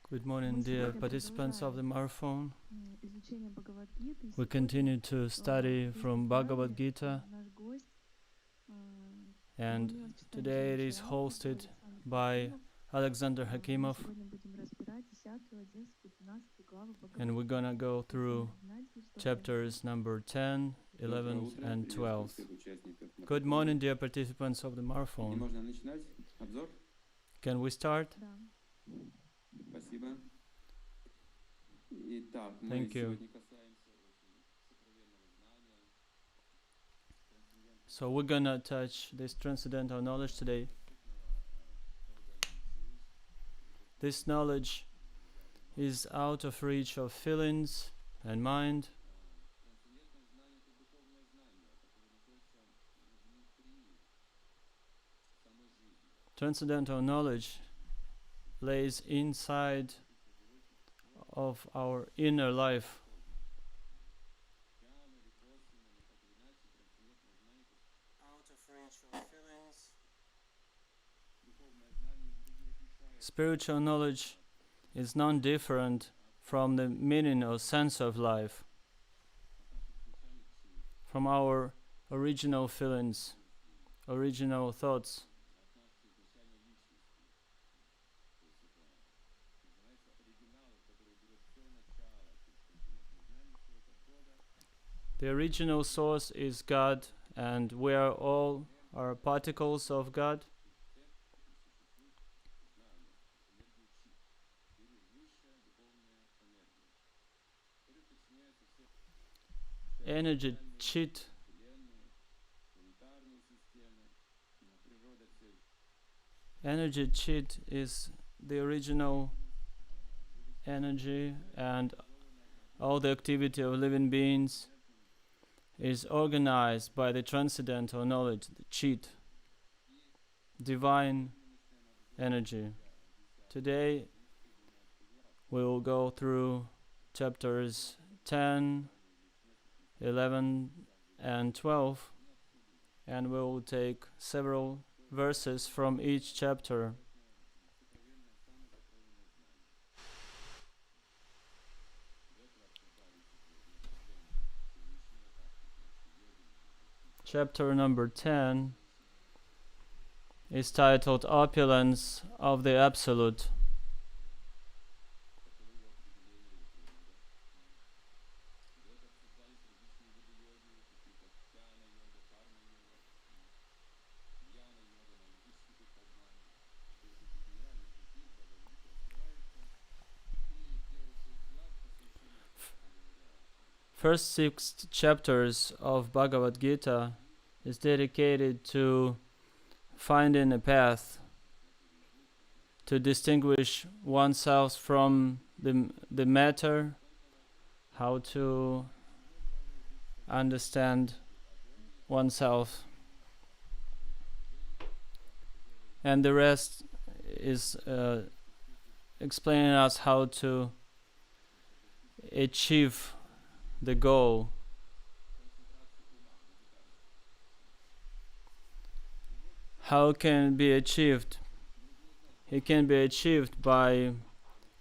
Good morning, dear participants of the marathon. We continue to study from Bhagavad Gita, and today it is hosted by Alexander Hakimov, and we're gonna go through chapters number 10, 11, and 12. Good morning, dear participants of the marathon. Can we start? Thank you. So we're gonna touch this transcendental knowledge today. This knowledge is out of reach of feelings and mind. Transcendental knowledge lays inside of our inner life. Out of reach of feelings. Spiritual knowledge is non-different from the meaning or sense of life, from our original feelings, original thoughts. The original source is God, and we are all particles of God. Energy chit is the original energy, and all the activity of living beings is organized by the transcendental knowledge, the chit, divine energy. Today we will go through chapters 10, 11, and 12, and we will take several verses from each chapter. Chapter number 10 is titled Opulence of the Absolute. First 6 chapters of Bhagavad Gita is dedicated to finding a path to distinguish oneself from the matter, how to understand oneself, and the rest is explaining us how to achieve the goal. How can it be achieved? It can be achieved by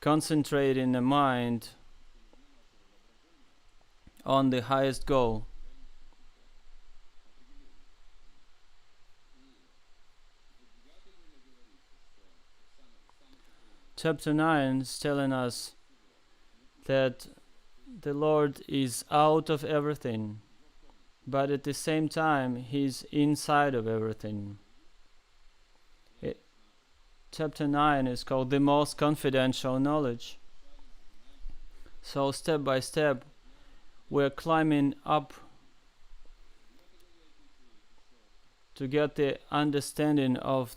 concentrating the mind on the highest goal. Chapter 9 is telling us that the Lord is out of everything, but at the same time He's inside of everything. Chapter 9 is called the most confidential knowledge. So step by step we're climbing up to get the understanding of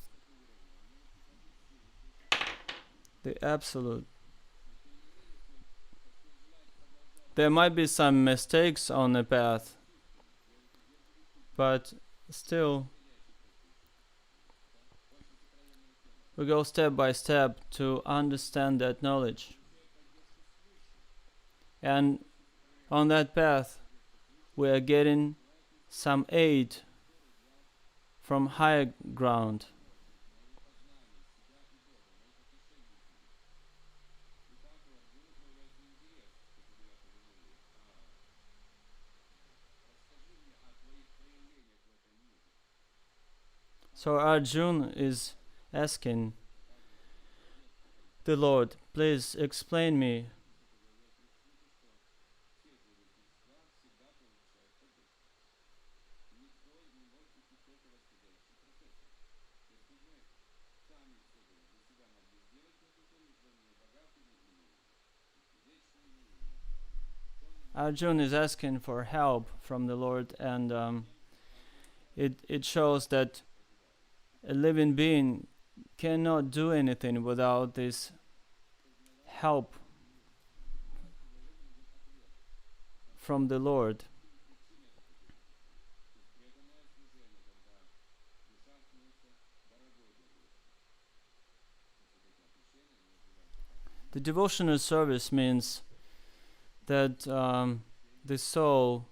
the Absolute. There might be some mistakes on the path, but still we go step by step to understand that knowledge. And on that path we are getting some aid from higher ground. So Arjuna is asking the Lord, please explain me Arjuna is asking for help from the Lord, and it shows that a living being cannot do anything without this help from the Lord. The devotional service means that the soul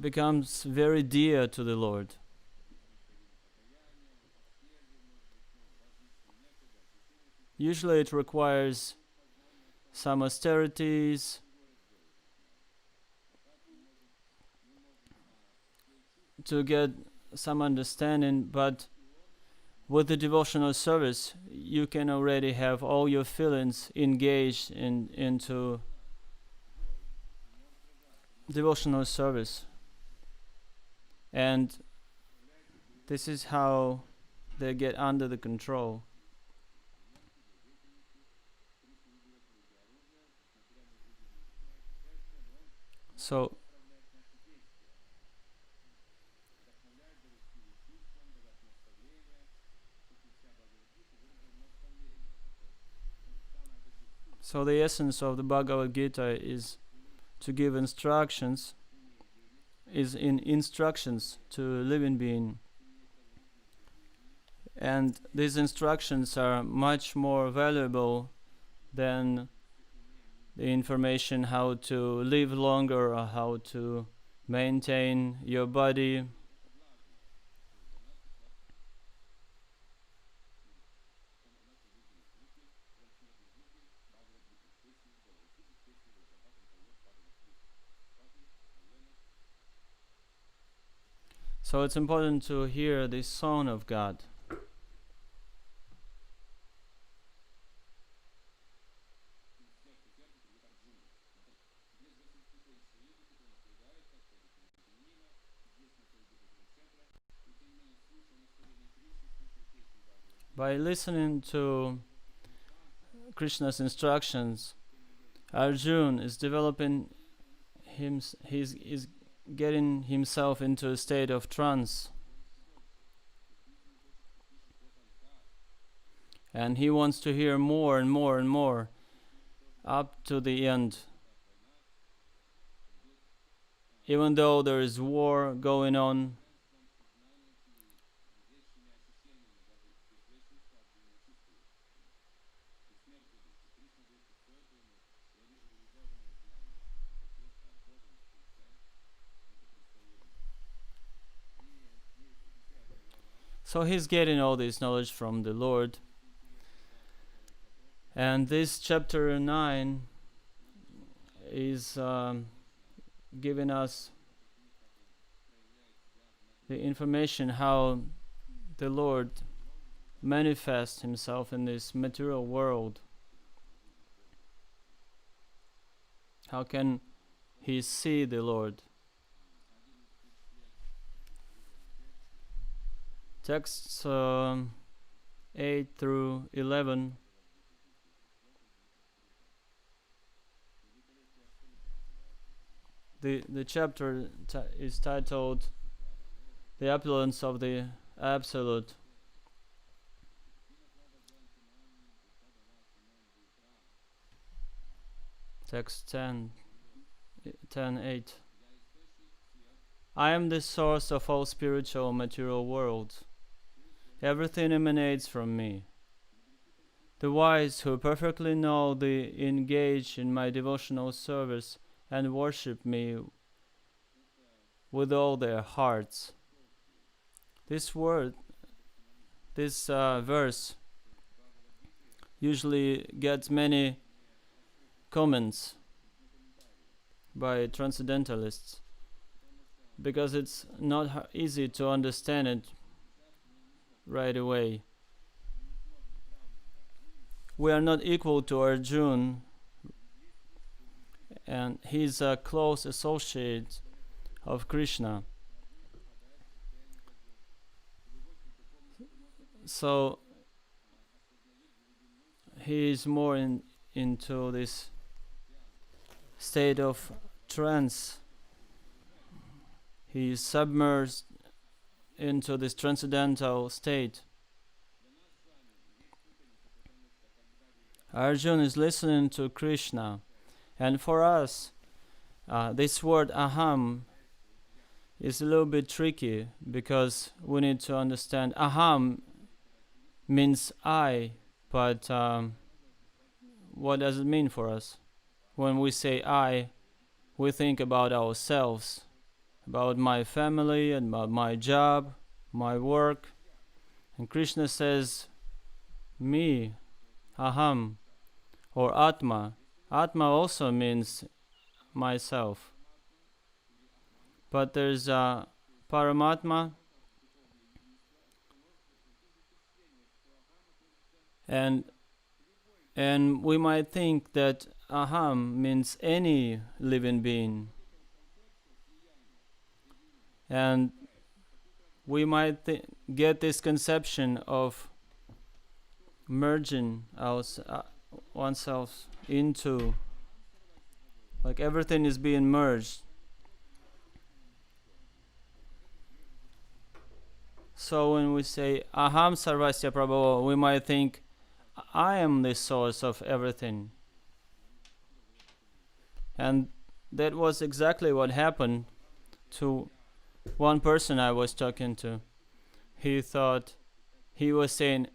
becomes very dear to the Lord. Usually it requires some austerities, to get some understanding, but with the devotional service you can already have all your feelings engaged into devotional service, and this is how they get under the control. So the essence of the Bhagavad Gita is to give instructions, instructions to a living being. And these instructions are much more valuable than the information how to live longer or how to maintain your body. So it's important to hear the song of God. By listening to Krishna's instructions, Arjuna is developing he's getting himself into a state of trance, and he wants to hear more and more and more up to the end. Even though there is war going on, so he's getting all this knowledge from the Lord. And this chapter 9 is giving us the information how the Lord manifests himself in this material world. How can he see the Lord? Texts 8 through 11 the chapter is titled The Opulence of the Absolute. Text 10:8. I am the source of all spiritual material worlds. Everything emanates from me. The wise who perfectly know the engage in my devotional service and worship me with all their hearts. This verse usually gets many comments by transcendentalists. because it's not easy to understand it right away. We are not equal to Arjuna, and he's a close associate of Krishna. So he is more into this state of trance. He is submerged into this transcendental state. Arjuna is listening to Krishna, and for us, this word aham is a little bit tricky, because we need to understand aham means I, but what does it mean for us? When we say I, we think about ourselves, about my family, and about my job, my work. And Krishna says me, aham, or atma. Atma also means myself. But there's Paramatma, and we might think that aham means any living being, and we might get this conception of merging oneself into, like everything is being merged. So when we say aham sarvasya prabhu, we might think I am the source of everything. And that was exactly what happened to one person I was talking to. He thought, he was saying,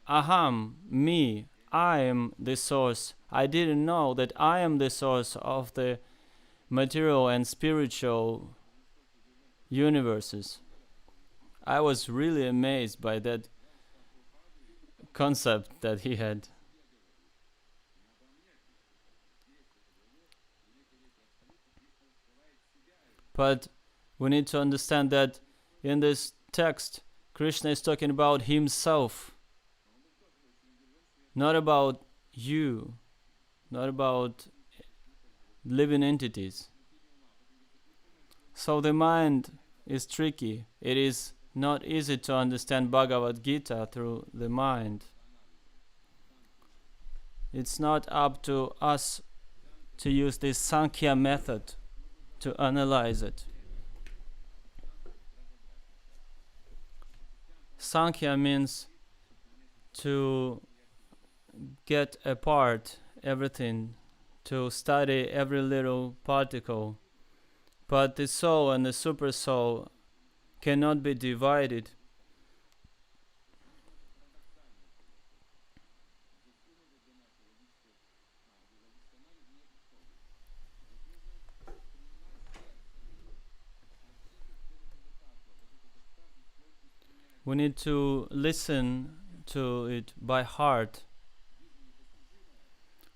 aham, me, I am the source. I didn't know that I am the source of the material and spiritual universes. I was really amazed by that concept that he had. But we need to understand that in this text, Krishna is talking about himself, not about you, not about living entities. So the mind is tricky. It is not easy to understand Bhagavad Gita through the mind. It's not up to us to use this Sankhya method to analyze it. Sankhya means to get apart everything, to study every little particle. But the soul and the super soul cannot be divided. We need to listen to it by heart.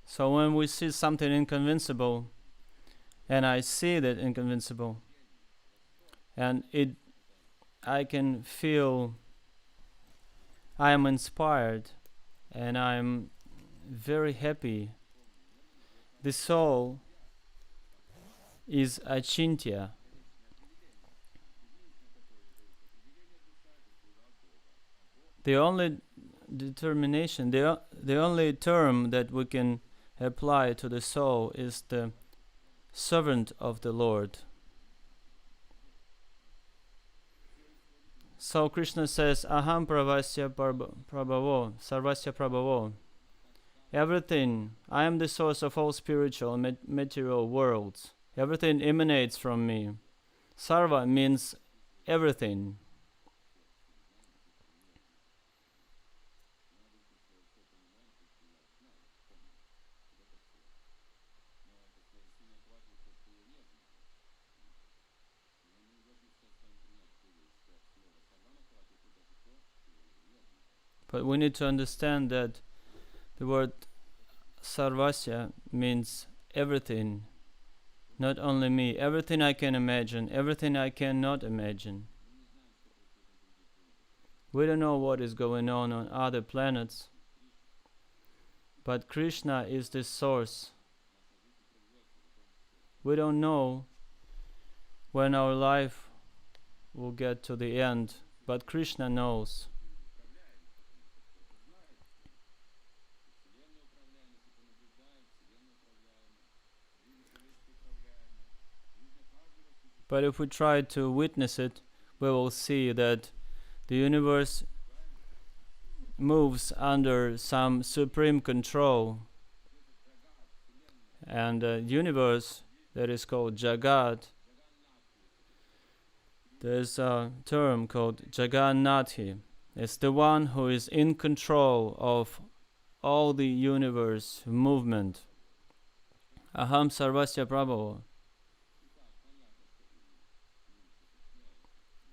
So when we see something inconvincible, and I see that inconvincible, and I can feel I am inspired and I am very happy. The soul is achintya. The only determination, the only term that we can apply to the soul is the servant of the Lord. So Krishna says, aham pravasya prabhavo, sarvasya prabhavo. Everything, I am the source of all spiritual and material worlds. Everything emanates from me. Sarva means everything. But we need to understand that the word sarvasya means everything. Not only me, everything I can imagine, everything I cannot imagine. We don't know what is going on other planets, but Krishna is the source. We don't know when our life will get to the end, but Krishna knows. But if we try to witness it, we will see that the universe moves under some supreme control. And the universe that is called Jagat, there's a term called Jagannathi. It's the one who is in control of all the universe movement. Aham Sarvasya Prabhu.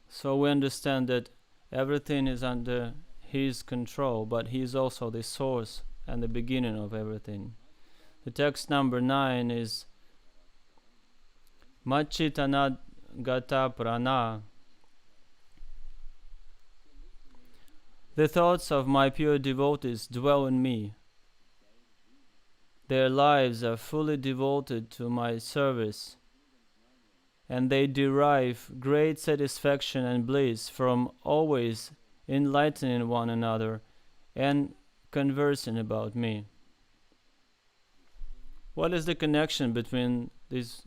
So we understand that everything is under his control, but he is also the source and the beginning of everything. The text number 9 is Machitana Gata Prana. The thoughts of my pure devotees dwell in me. Their lives are fully devoted to my service, and they derive great satisfaction and bliss from always enlightening one another and conversing about me. What is the connection between these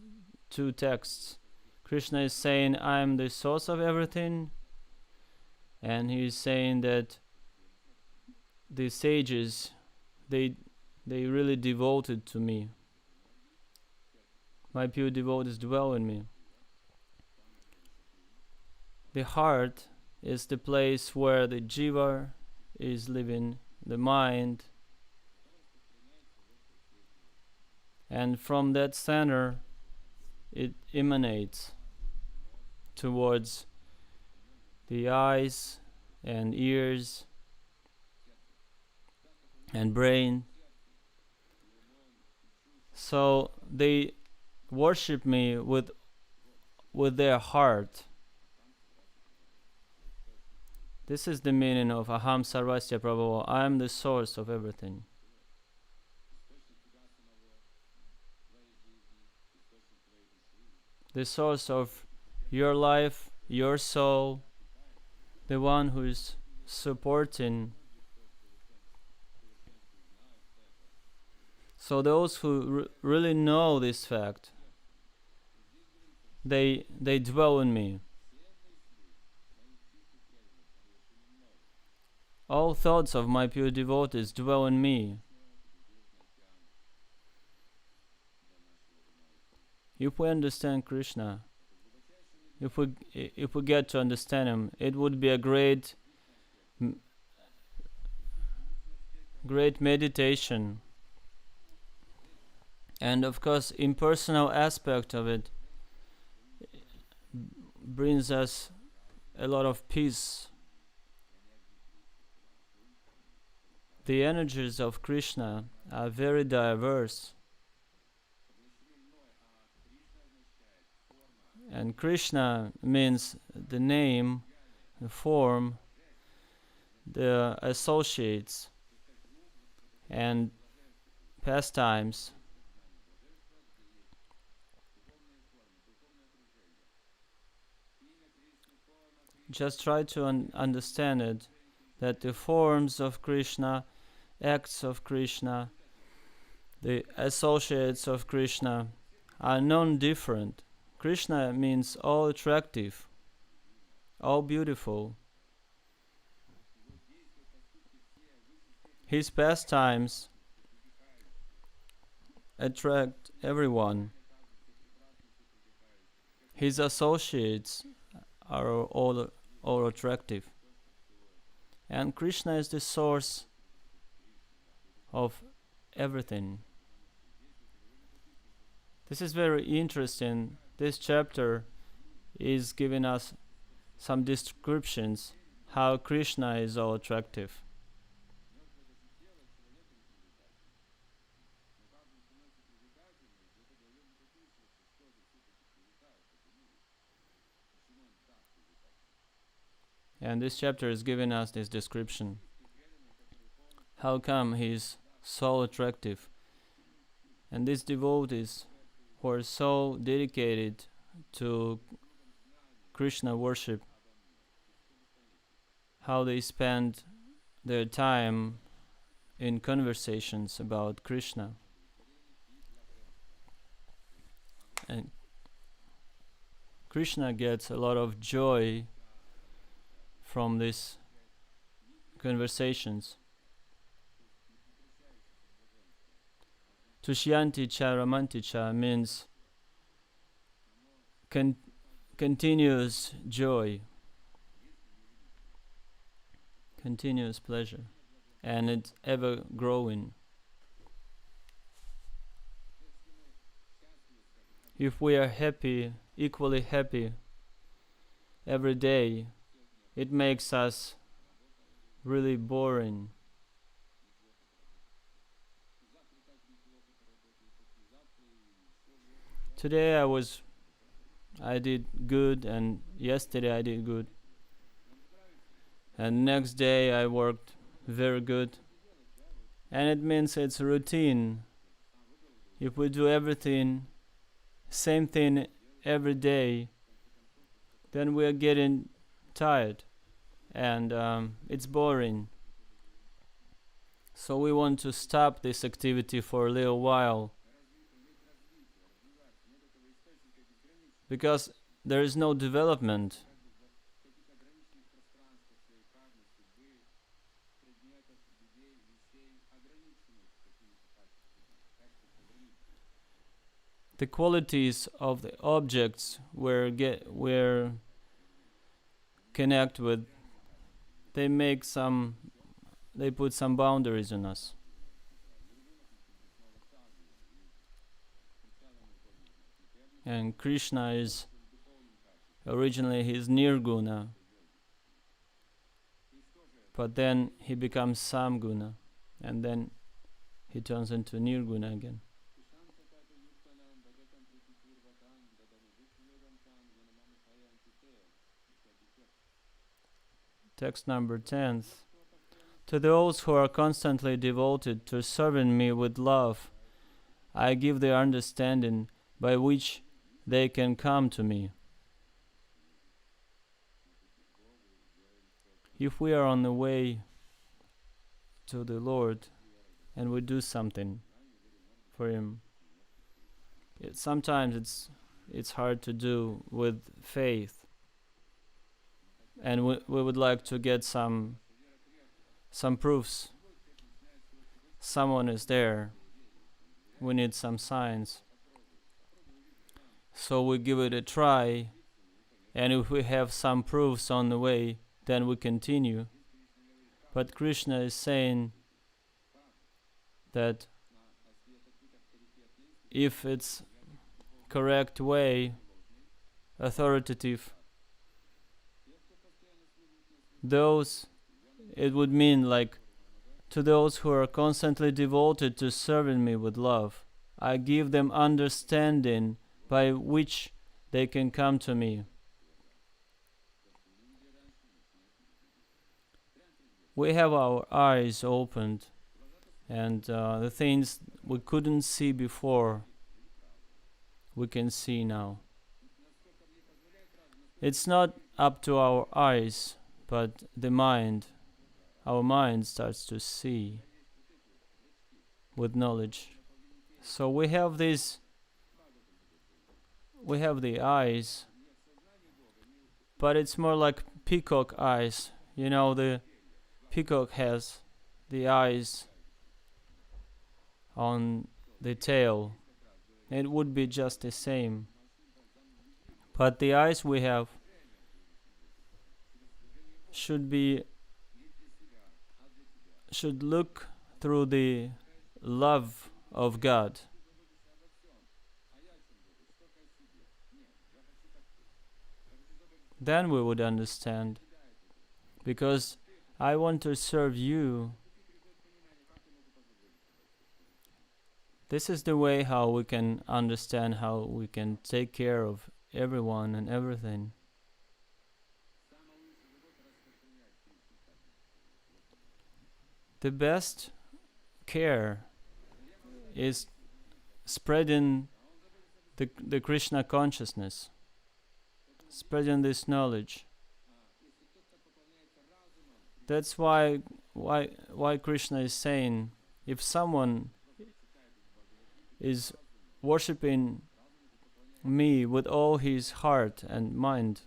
two texts? Krishna is saying, I am the source of everything, and he is saying that the sages, they really devoted to me. My pure devotees dwell in me. The heart is the place where the jiva is living, the mind, and from that center it emanates towards the eyes and ears and brain. So they worship me with their heart. This is the meaning of Aham Sarvasya Prabhu. I am the source of everything. The source of your life, your soul, the one who is supporting. So those who really know this fact, they dwell in me. All thoughts of my pure devotees dwell in me. If we understand Krishna, if we get to understand him, it would be a great meditation. And of course, impersonal aspect of it brings us a lot of peace. The energies of Krishna are very diverse. And Krishna means the name, the form, the associates, and pastimes. Just try to understand it, that the forms of Krishna, acts of Krishna, the associates of Krishna are non-different. Krishna means all attractive, all beautiful. His pastimes attract everyone. His associates are all attractive. And Krishna is the source of everything. This is very interesting. This chapter is giving us some descriptions how Krishna is all attractive. And this chapter is giving us this description. How come he is so attractive? And these devotees who are so dedicated to Krishna worship, how they spend their time in conversations about Krishna. And Krishna gets a lot of joy from these conversations. Tushyanti charamanticha means continuous joy, continuous pleasure, and it's ever growing. If we are happy, equally happy every day, it makes us really boring. Today I did good, and yesterday I did good, and next day I worked very good, and it means it's routine. If we do everything, same thing every day, then we are getting tired, and it's boring. So we want to stop this activity for a little while, because there is no development. The qualities of the objects we're connect with, they put some boundaries on us. And Krishna is originally he's nirguna, but then he becomes samguna, and then he turns into nirguna again. Text number 10. To those who are constantly devoted to serving me with love, I give the understanding by which they can come to me. If we are on the way to the Lord and we do something for Him, sometimes it's hard to do with faith, and we would like to get some proofs. Someone is there. We need some signs. So we give it a try, and if we have some proofs on the way, then we continue. But Krishna is saying that if it's correct way, authoritative, it would mean like, to those who are constantly devoted to serving me with love, I give them understanding by which they can come to me. We have our eyes opened, and the things we couldn't see before, we can see now. It's not up to our eyes, but the mind. Our mind starts to see with knowledge. So we have the eyes, but it's more like peacock eyes. You know, the peacock has the eyes on the tail. It would be just the same. But the eyes we have should look through the love of God. Then we would understand. Because I want to serve you. This is the way how we can understand how we can take care of everyone and everything. The best care is spreading the Krishna consciousness, spreading this knowledge. That's why Krishna is saying, if someone is worshipping me with all his heart and mind,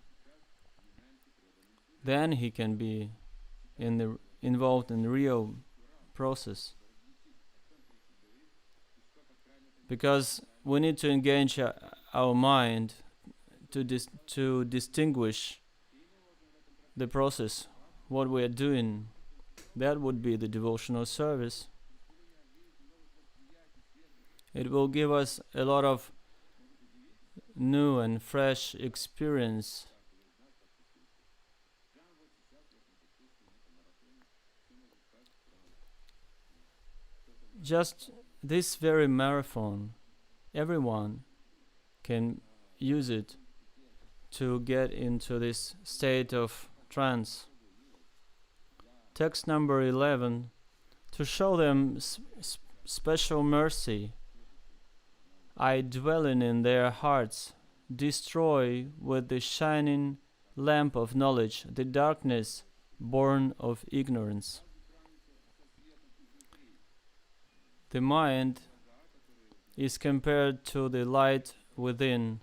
then he can be involved in the real process. Because we need to engage our mind to distinguish the process, what we are doing. That would be the devotional service. It will give us a lot of new and fresh experience. Just this very marathon, everyone can use it to get into this state of trance. Text number 11, to show them special mercy, I, dwelling in their hearts, destroy with the shining lamp of knowledge the darkness born of ignorance. The mind is compared to the light within.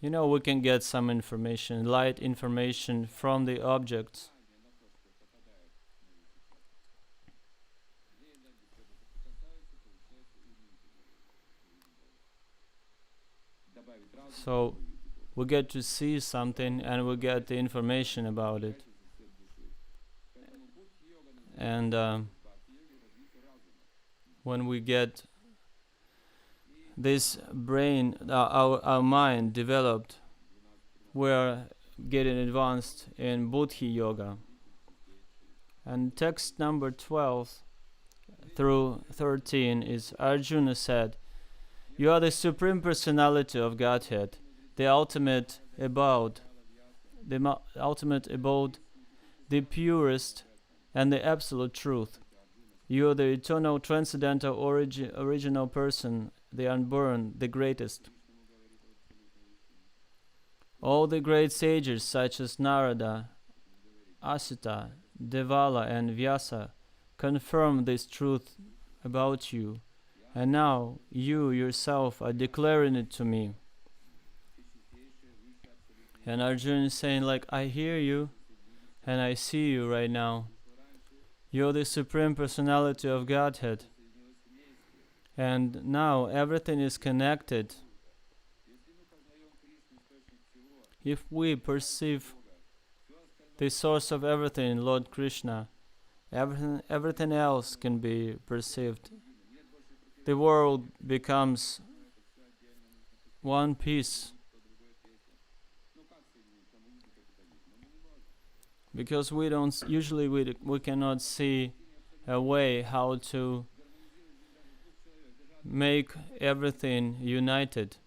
You know, we can get some information, light information from the objects. So we get to see something and we get the information about it. And when we get this brain, our mind developed, we're getting advanced in Buddhi Yoga. And text number 12 through 13 is Arjuna said, you are the Supreme Personality of Godhead, the ultimate abode, the purest and the absolute truth. You are the eternal, transcendental, original person, the unborn, the greatest. All the great sages such as Narada, Asita, Devala and Vyasa confirm this truth about you, and now you yourself are declaring it to me. And Arjuna is saying, like, I hear you and I see you right now. You're the Supreme Personality of Godhead. And now everything is connected. If we perceive the source of everything, Lord Krishna, everything else can be perceived. The world becomes one piece. Because we cannot see a way how to make everything united.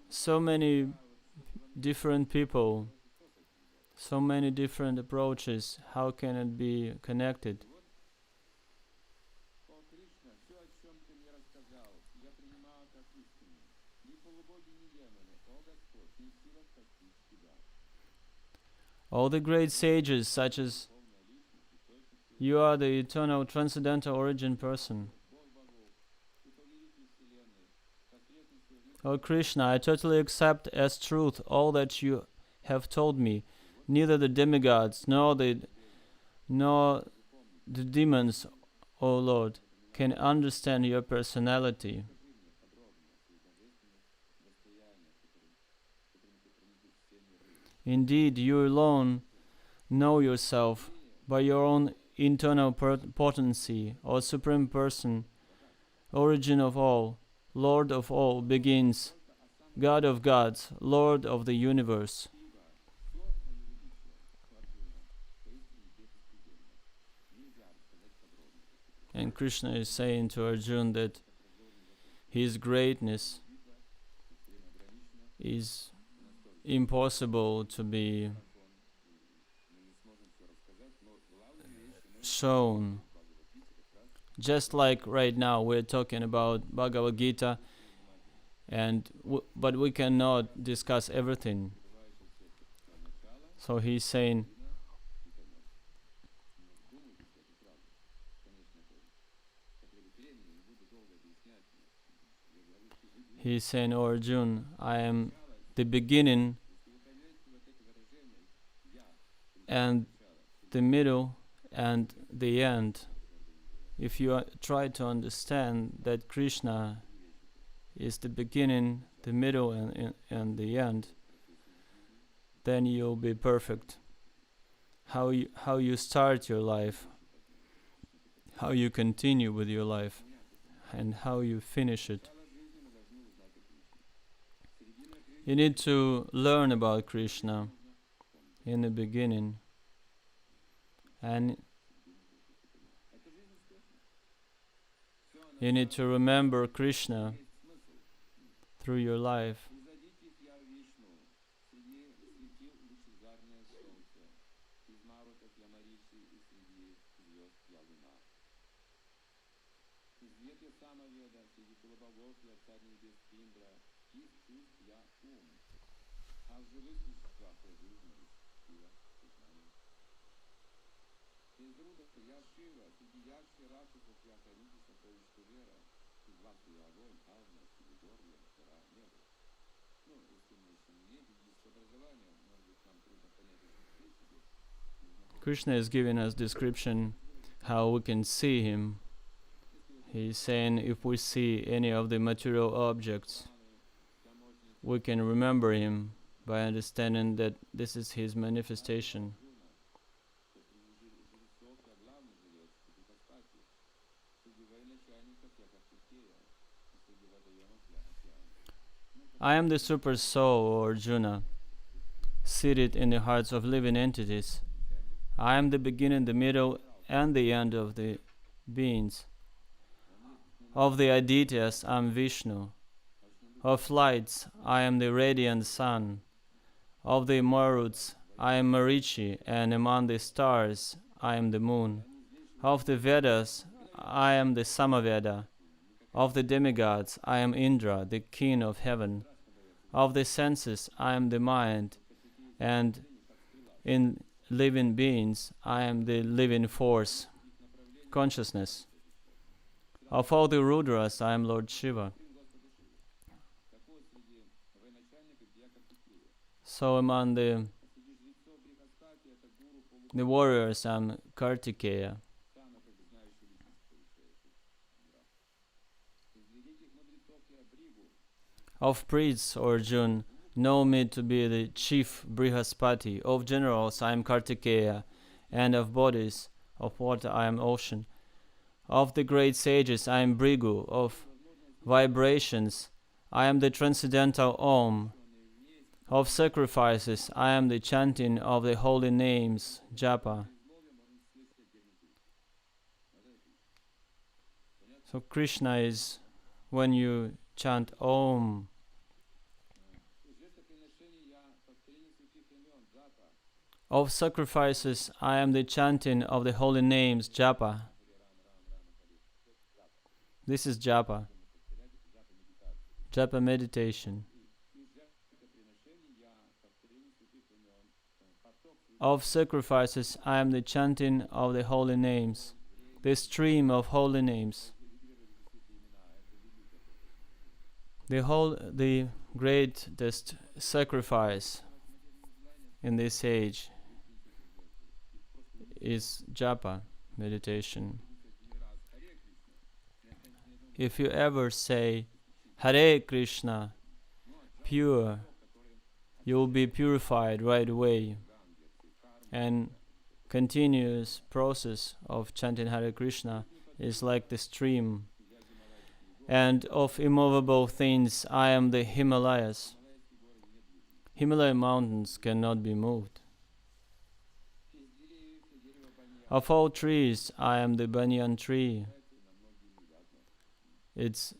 So many different people, so many different approaches, how can it be connected? All the great sages, such as you are the eternal, transcendental origin person. O Krishna, I totally accept as truth all that you have told me. Neither the demigods nor the demons, O Lord, can understand your personality. Indeed, you alone know yourself by your own internal potency, O Supreme Person, origin of all, Lord of all begins, God of gods, Lord of the universe. And Krishna is saying to Arjuna that his greatness is impossible to be shown. Just like right now we're talking about Bhagavad Gita, but we cannot discuss everything. So he's saying, "O Arjun, I am the beginning and the middle and the end." If you try to understand that Krishna is the beginning, the middle, and the end, then you'll be perfect. How you start your life, how you continue with your life, and how you finish it. You need to learn about Krishna in the beginning, and you need to remember Krishna through your life. Krishna is giving us description how we can see him. He's saying if we see any of the material objects, we can remember him by understanding that this is his manifestation. I am the super soul, O Arjuna, seated in the hearts of living entities. I am the beginning, the middle, and the end of the beings. Of the Adityas, I am Vishnu. Of lights, I am the radiant sun. Of the Maruts, I am Marichi, and among the stars, I am the moon. Of the Vedas, I am the Samaveda. Of the demigods, I am Indra, the king of heaven. Of the senses, I am the mind, and in living beings, I am the living force, consciousness. Of all the Rudras, I am Lord Shiva. So among the warriors, I am Kartikeya. Of priests, O Arjun, know me to be the chief Brihaspati. Of generals, I am Kartikeya, and of bodies, of water, I am ocean. Of the great sages, I am Bhrigu. Of vibrations, I am the transcendental Om. Of sacrifices, I am the chanting of the holy names, Japa. So Krishna is when you chant Om. Of sacrifices, I am the chanting of the holy names, Japa. This is Japa. Japa meditation. Of sacrifices, I am the chanting of the holy names, the stream of holy names. The greatest sacrifice in this age is Japa meditation. If you ever say Hare Krishna, pure, you will be purified right away. And continuous process of chanting Hare Krishna is like the stream. And of immovable things, I am the Himalayas. Himalaya mountains cannot be moved. Of all trees, I am the banyan tree. It's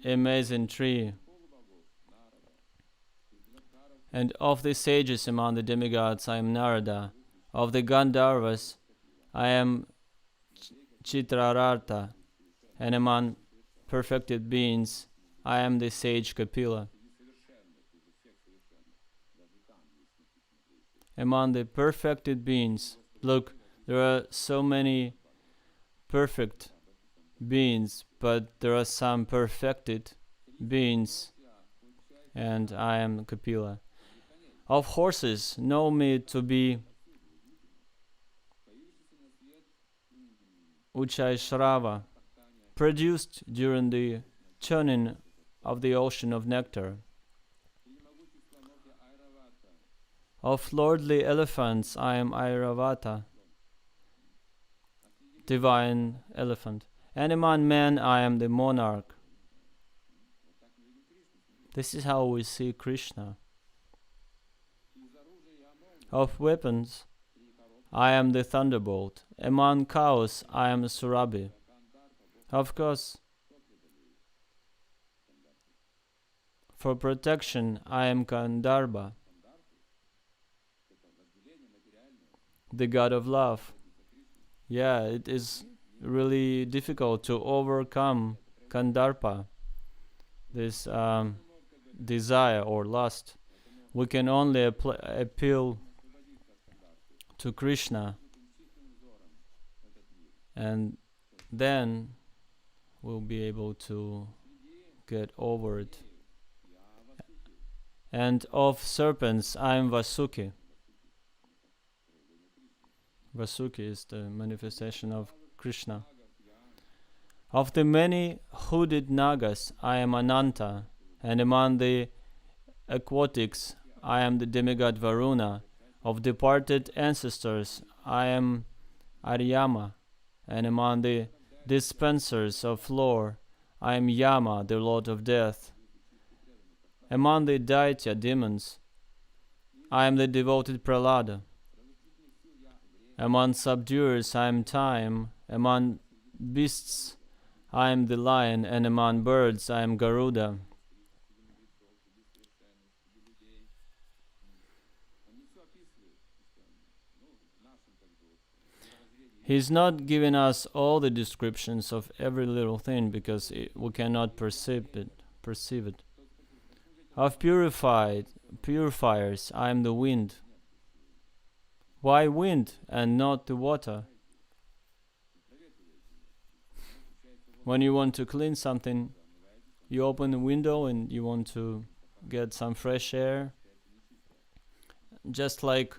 amazing tree. And of the sages among the demigods, I am Narada. Of the Gandharvas, I am Chitrarartha, and among perfected beings, I am the sage Kapila. Among the perfected beings, look, there are so many perfect beings, but there are some perfected beings, and I am Kapila. Of horses, know me to be Uchai produced during the churning of the ocean of nectar. Of lordly elephants, I am Airavata, divine elephant. And among men, I am the monarch. This is how we see Krishna. Of weapons, I am the thunderbolt. Among cows, I am Surabhi. Of course, for protection, I am Gandharva, the god of love. Yeah, it is really difficult to overcome Gandharva, this desire or lust. We can only appeal to Krishna, and then we'll be able to get over it. And of serpents, I am Vasuki. Vasuki is the manifestation of Krishna. Of the many hooded Nagas, I am Ananta, and among the aquatics, I am the demigod Varuna. Of departed ancestors, I am Aryama, and among the dispensers of lore, I am Yama, the lord of death. Among the Daitya demons, I am the devoted Prahlada. Among subduers, I am Time. Among beasts, I am the lion, and among birds, I am Garuda. He's not giving us all the descriptions of every little thing because we cannot perceive it. Of purifiers, I am the wind. Why wind and not the water? When you want to clean something, you open the window and you want to get some fresh air. Just like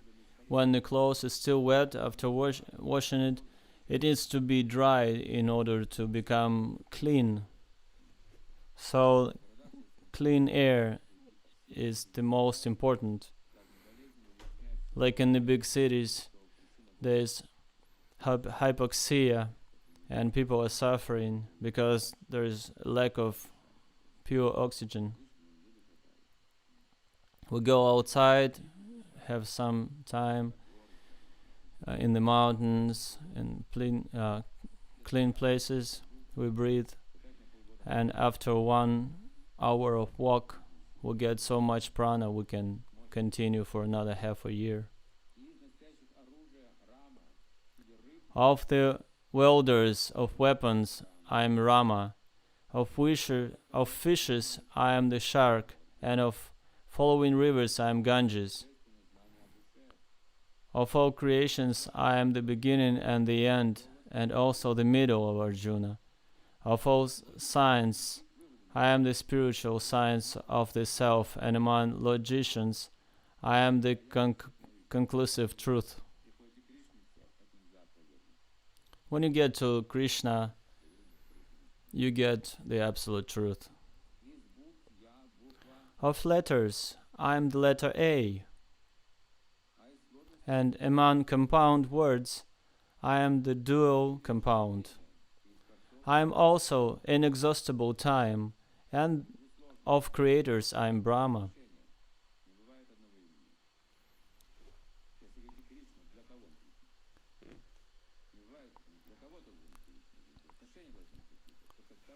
when the clothes is still wet after washing it, it needs to be dry in order to become clean. So clean air is the most important. Like in the big cities, there's hypoxia and people are suffering because there's a lack of pure oxygen. We go outside, have some time in the mountains and clean places. We breathe, and after 1 hour of walk, we get so much prana we can continue for another half a year. Of the wielders of weapons, I am Rama. Of fishes, I am the shark, and of following rivers, I am Ganges. Of all creations, I am the beginning and the end, and also the middle of Arjuna. Of all science, I am the spiritual science of the self, and among logicians, I am the conclusive truth. When you get to Krishna, you get the absolute truth. Of letters, I am the letter A. And among compound words, I am the dual compound. I am also inexhaustible time, and of creators I am Brahma.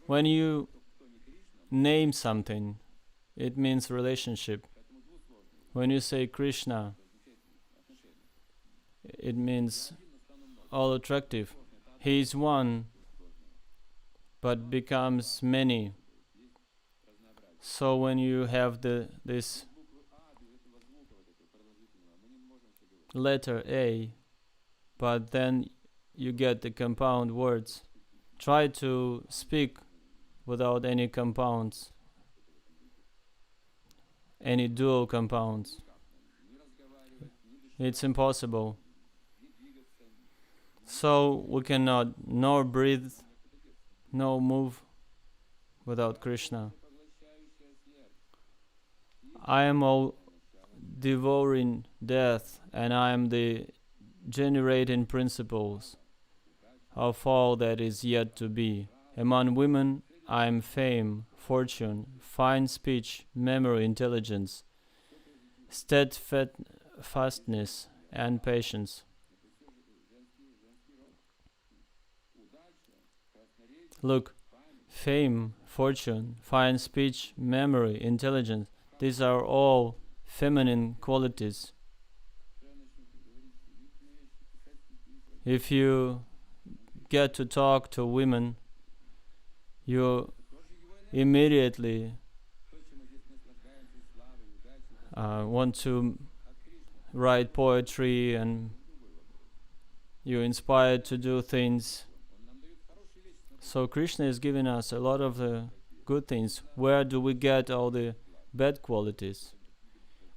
When you name something, it means relationship. When you say Krishna, it means all attractive. He is one, but becomes many. So when you have this letter A, but then you get the compound words, try to speak without any compounds, any dual compounds. It's impossible. So we cannot nor breathe, nor move without Krishna. I am all devouring death, and I am the generating principles of all that is yet to be. Among women, I am fame, fortune, fine speech, memory, intelligence, steadfastness, and patience. Look, fame, fortune, fine speech, memory, intelligence, these are all feminine qualities. If you get to talk to women, you immediately want to write poetry, and you're inspired to do things. So Krishna is giving us a lot of the good things. Where do we get all the bad qualities?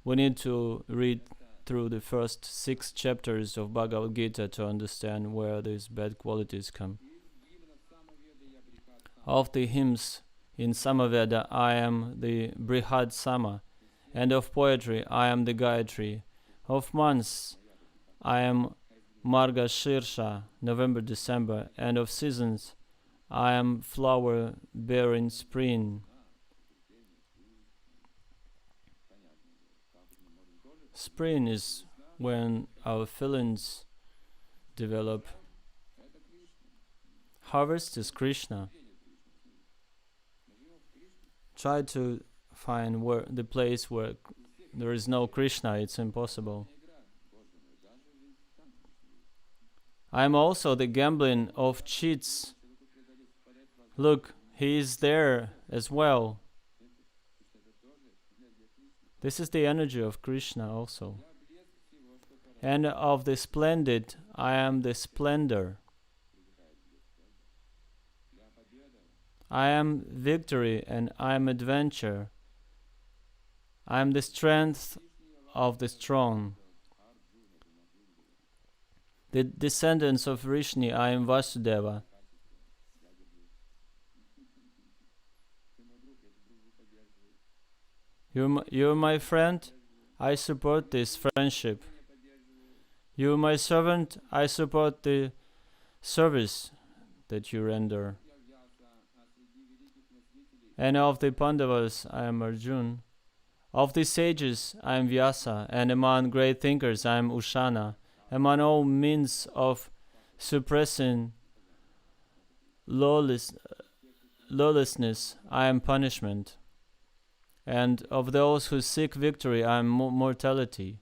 We need to read through the first 6 chapters of Bhagavad Gita to understand where these bad qualities come. Of the hymns in Samaveda, I am the Brihad Sama, and of poetry, I am the Gayatri. Of months, I am Marga Shirsha, November, December, and of seasons, I am flower bearing spring. Spring is when our feelings develop. Harvest is Krishna. Try to find the place where there is no Krishna. It's impossible. I am also the gambling of cheats. Look, he is there as well. This is the energy of Krishna also. And of the splendid, I am the splendor. I am victory and I am adventure. I am the strength of the strong. The descendants of Vrishni, I am Vasudeva. You're my friend, I support this friendship. You're my servant, I support the service that you render. And of the Pandavas, I am Arjun. Of the sages, I am Vyasa, and among great thinkers, I am Ushana. Among all means of suppressing lawlessness, I am punishment. And of those who seek victory, I am mortality.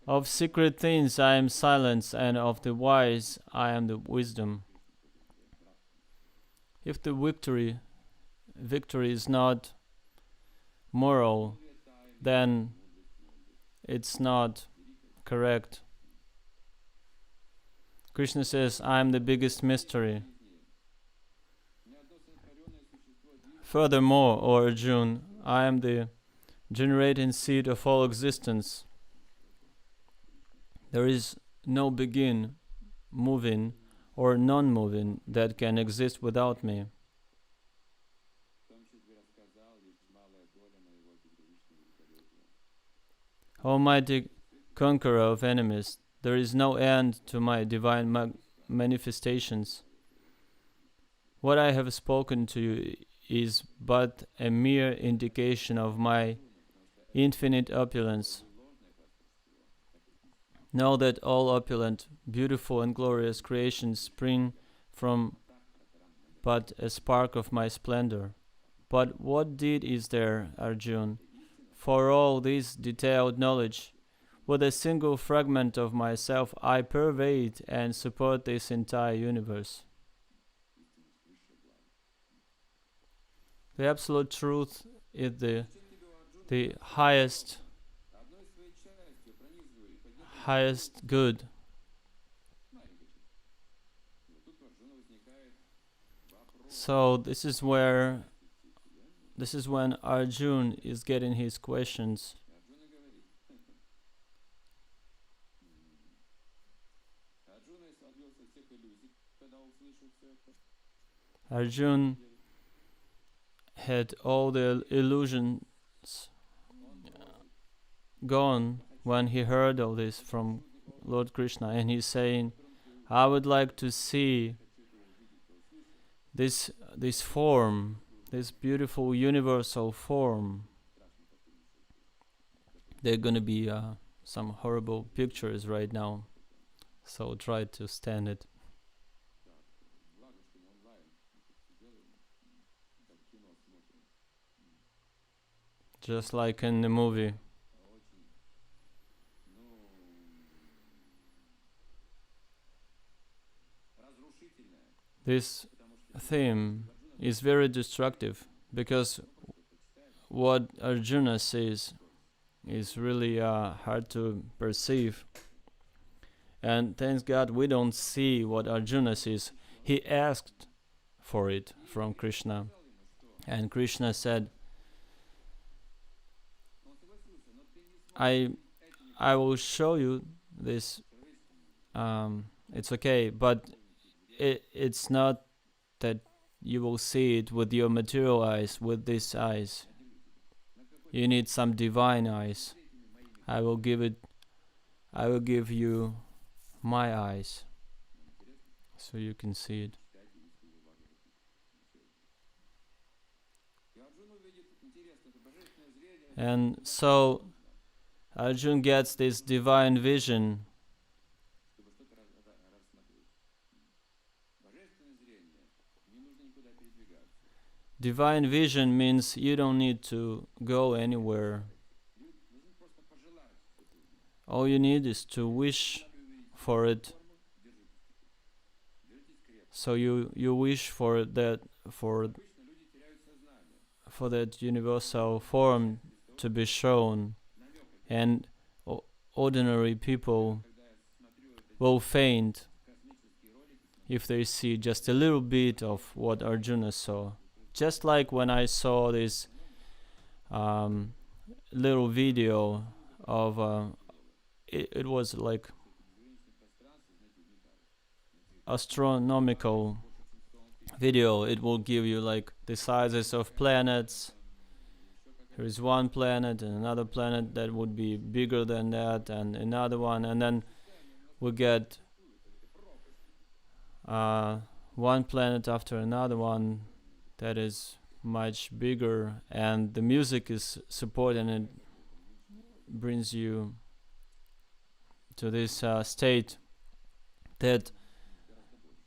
Of secret things, I am silence, and of the wise, I am the wisdom. If the victory is not moral, then it's not correct. Krishna says, I am the biggest mystery. Furthermore, O Arjun, I am the generating seed of all existence. There is no begin, moving, or non-moving that can exist without me. Almighty conqueror of enemies, there is no end to my divine manifestations. What I have spoken to you is but a mere indication of my infinite opulence. Know that all opulent, beautiful and glorious creations spring from but a spark of my splendor. But what deed is there, Arjun, for all this detailed knowledge with a single fragment of myself, I pervade and support this entire universe. The absolute truth is the highest good. So this is when Arjun is getting his questions. Arjun had all the illusions gone when he heard all this from Lord Krishna, and he's saying, I would like to see this form, this beautiful universal form. There are going to be some horrible pictures right now, so try to stand it. Just like in the movie. This theme is very destructive because what Arjuna says is really hard to perceive. And thanks God we don't see what Arjuna sees. He asked for it from Krishna. And Krishna said, I will show you this. It's okay, but it's not that you will see it with your material eyes, with these eyes. You need some divine eyes. I will give you my eyes, so you can see it. And so Arjun gets this divine vision. Divine vision means you don't need to go anywhere. All you need is to wish for it. So you wish for that universal form to be shown, and ordinary people will faint if they see just a little bit of what Arjuna saw. Just like when I saw this little video of it was like astronomical video. It will give you like the sizes of planets. There is one planet and another planet that would be bigger than that, and another one, and then we get one planet after another one that is much bigger, and the music is supporting it, brings you to this state that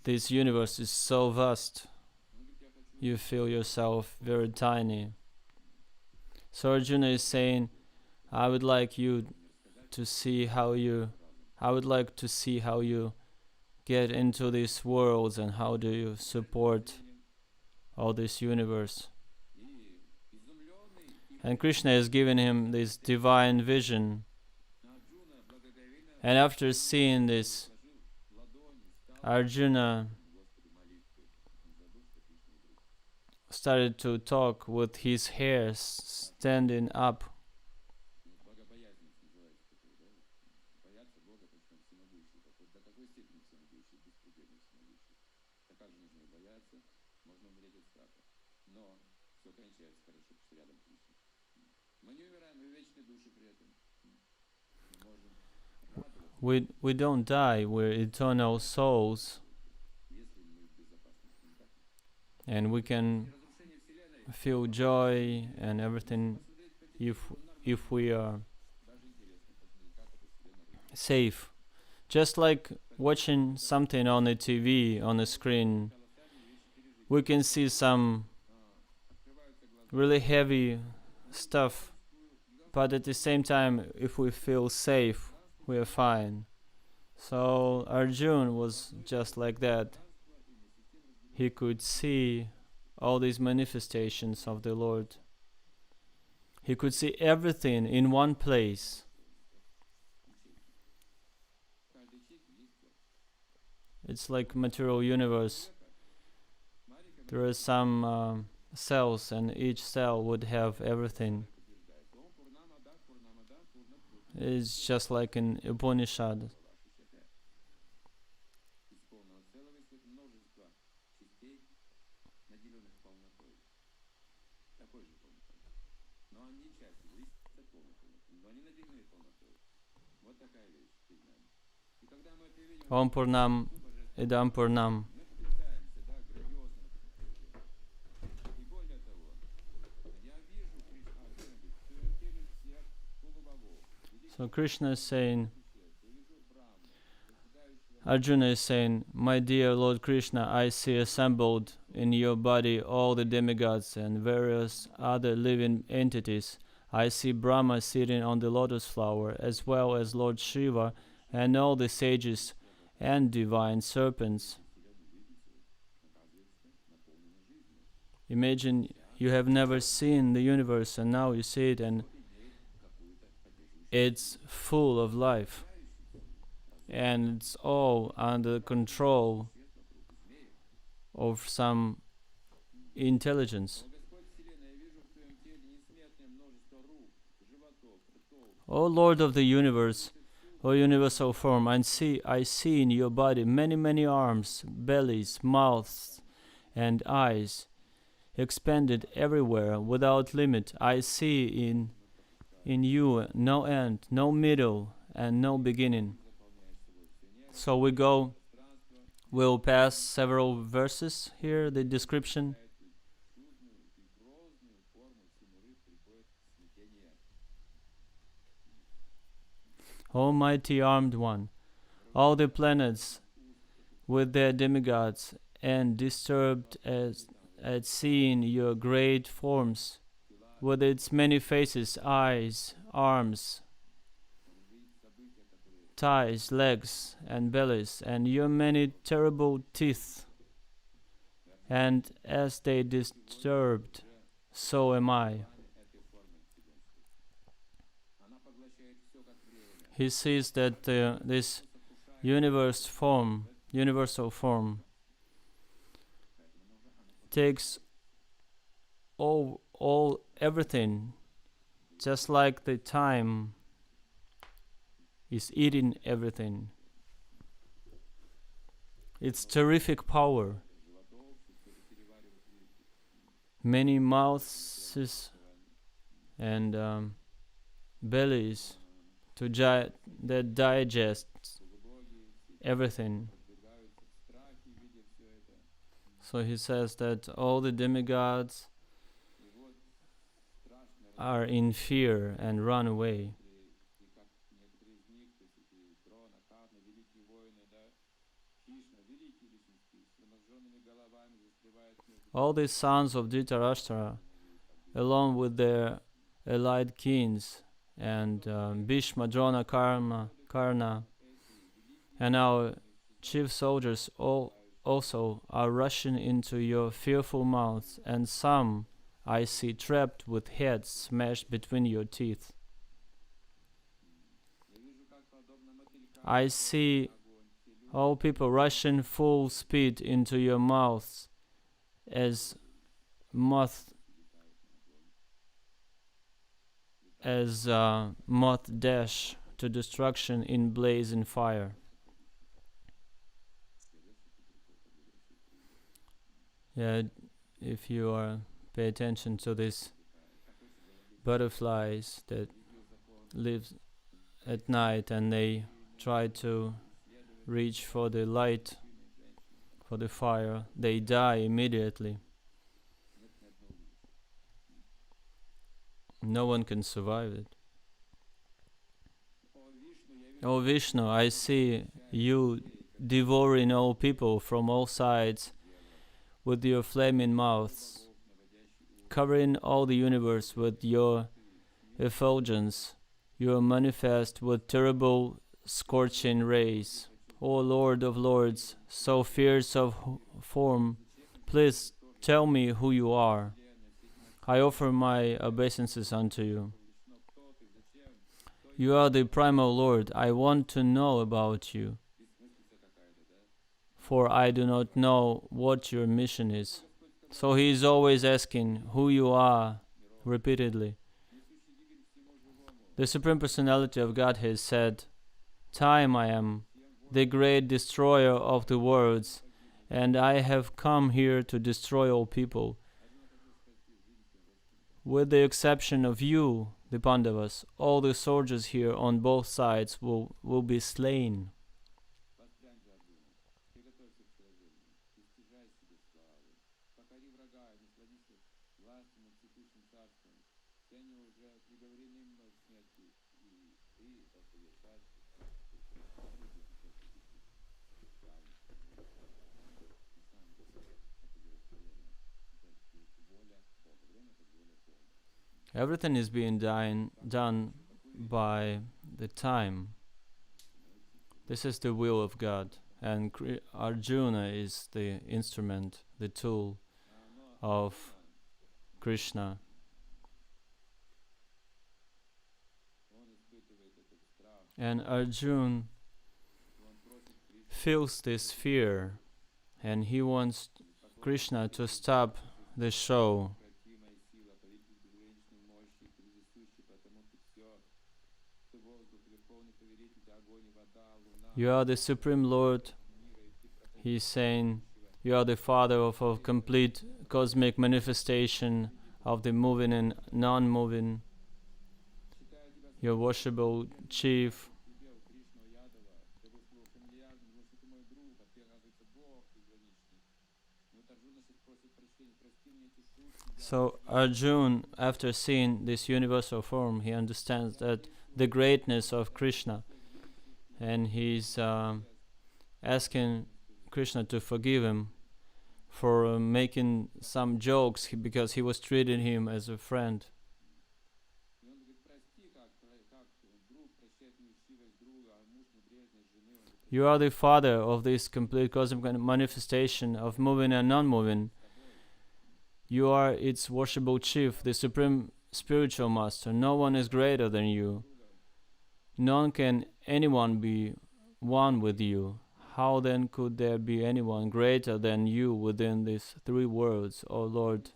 this universe is so vast, you feel yourself very tiny. So Arjuna is saying, I would like to see how you get into these worlds, and how do you support all this universe. And Krishna is giving him this divine vision. And after seeing this, Arjuna started to talk with his hair standing up. We don't die, we're eternal souls, and we can feel joy and everything if we are safe. Just like watching something on the TV, on the screen, we can see some really heavy stuff but at the same time, if we feel safe, we are fine. So Arjun was just like that. He could see all these manifestations of the Lord. He could see everything in one place. It's like material universe. There are some cells, and each cell would have everything. It's just like in Upanishad. Om Purnam Idam Purnam. So Krishna is saying, Arjuna is saying, my dear Lord Krishna, I see assembled in your body all the demigods and various other living entities. I see Brahma sitting on the lotus flower, as well as Lord Shiva and all the sages and divine serpents. Imagine you have never seen the universe and now you see it, and it's full of life, and it's all under control of some intelligence. O Lord of the universe, O universal form, I see in your body many arms, bellies, mouths, and eyes, expanded everywhere without limit. I see in you no end, no middle, and no beginning. So we'll pass several verses here, the description. Almighty armed one, all the planets with their demigods, and disturbed at seeing your great forms, with its many faces, eyes, arms, thighs, legs, and bellies, and your many terrible teeth. And as they disturbed, so am I. He sees that this universal form, takes everything, just like the time is eating everything. It's terrific power. Many mouths and bellies that digest everything. So he says that all the demigods are in fear and run away. All the sons of Dhritarashtra, along with their allied kings, and Bhishma, Drona, Karna, and our chief soldiers also are rushing into your fearful mouth, and some I see trapped with heads smashed between your teeth. I see all people rushing full speed into your mouths as moth dash to destruction in blazing fire. Yeah, if you pay attention to these butterflies that live at night and they try to reach for the light, for the fire, they die immediately. No one can survive it. O Vishnu, I see you devouring all people from all sides with your flaming mouths, covering all the universe with your effulgence, you are manifest with terrible scorching rays. O Lord of Lords, so fierce of form, please tell me who you are. I offer my obeisances unto you. You are the primal Lord. I want to know about you, for I do not know what your mission is. So he is always asking who you are repeatedly. The Supreme Personality of Godhead said, Time I am, the great destroyer of the worlds, and I have come here to destroy all people. With the exception of you, the Pandavas, all the soldiers here on both sides will be slain. Everything is being done by the time. This is the will of God, and Arjuna is the instrument, the tool of Krishna. And Arjuna feels this fear, and he wants Krishna to stop the show. You are the Supreme Lord, he is saying. You are the Father of a complete cosmic manifestation of the moving and non-moving. Your worshipable chief. So Arjuna, after seeing this universal form, he understands that the greatness of Krishna, and he's asking Krishna to forgive him for making some jokes because he was treating him as a friend. You are the Father of this complete cosmic manifestation of moving and non-moving. You are its worshipable chief, the supreme spiritual master. No one is greater than you. None can anyone be one with you. How then could there be anyone greater than you within these three worlds, O Lord?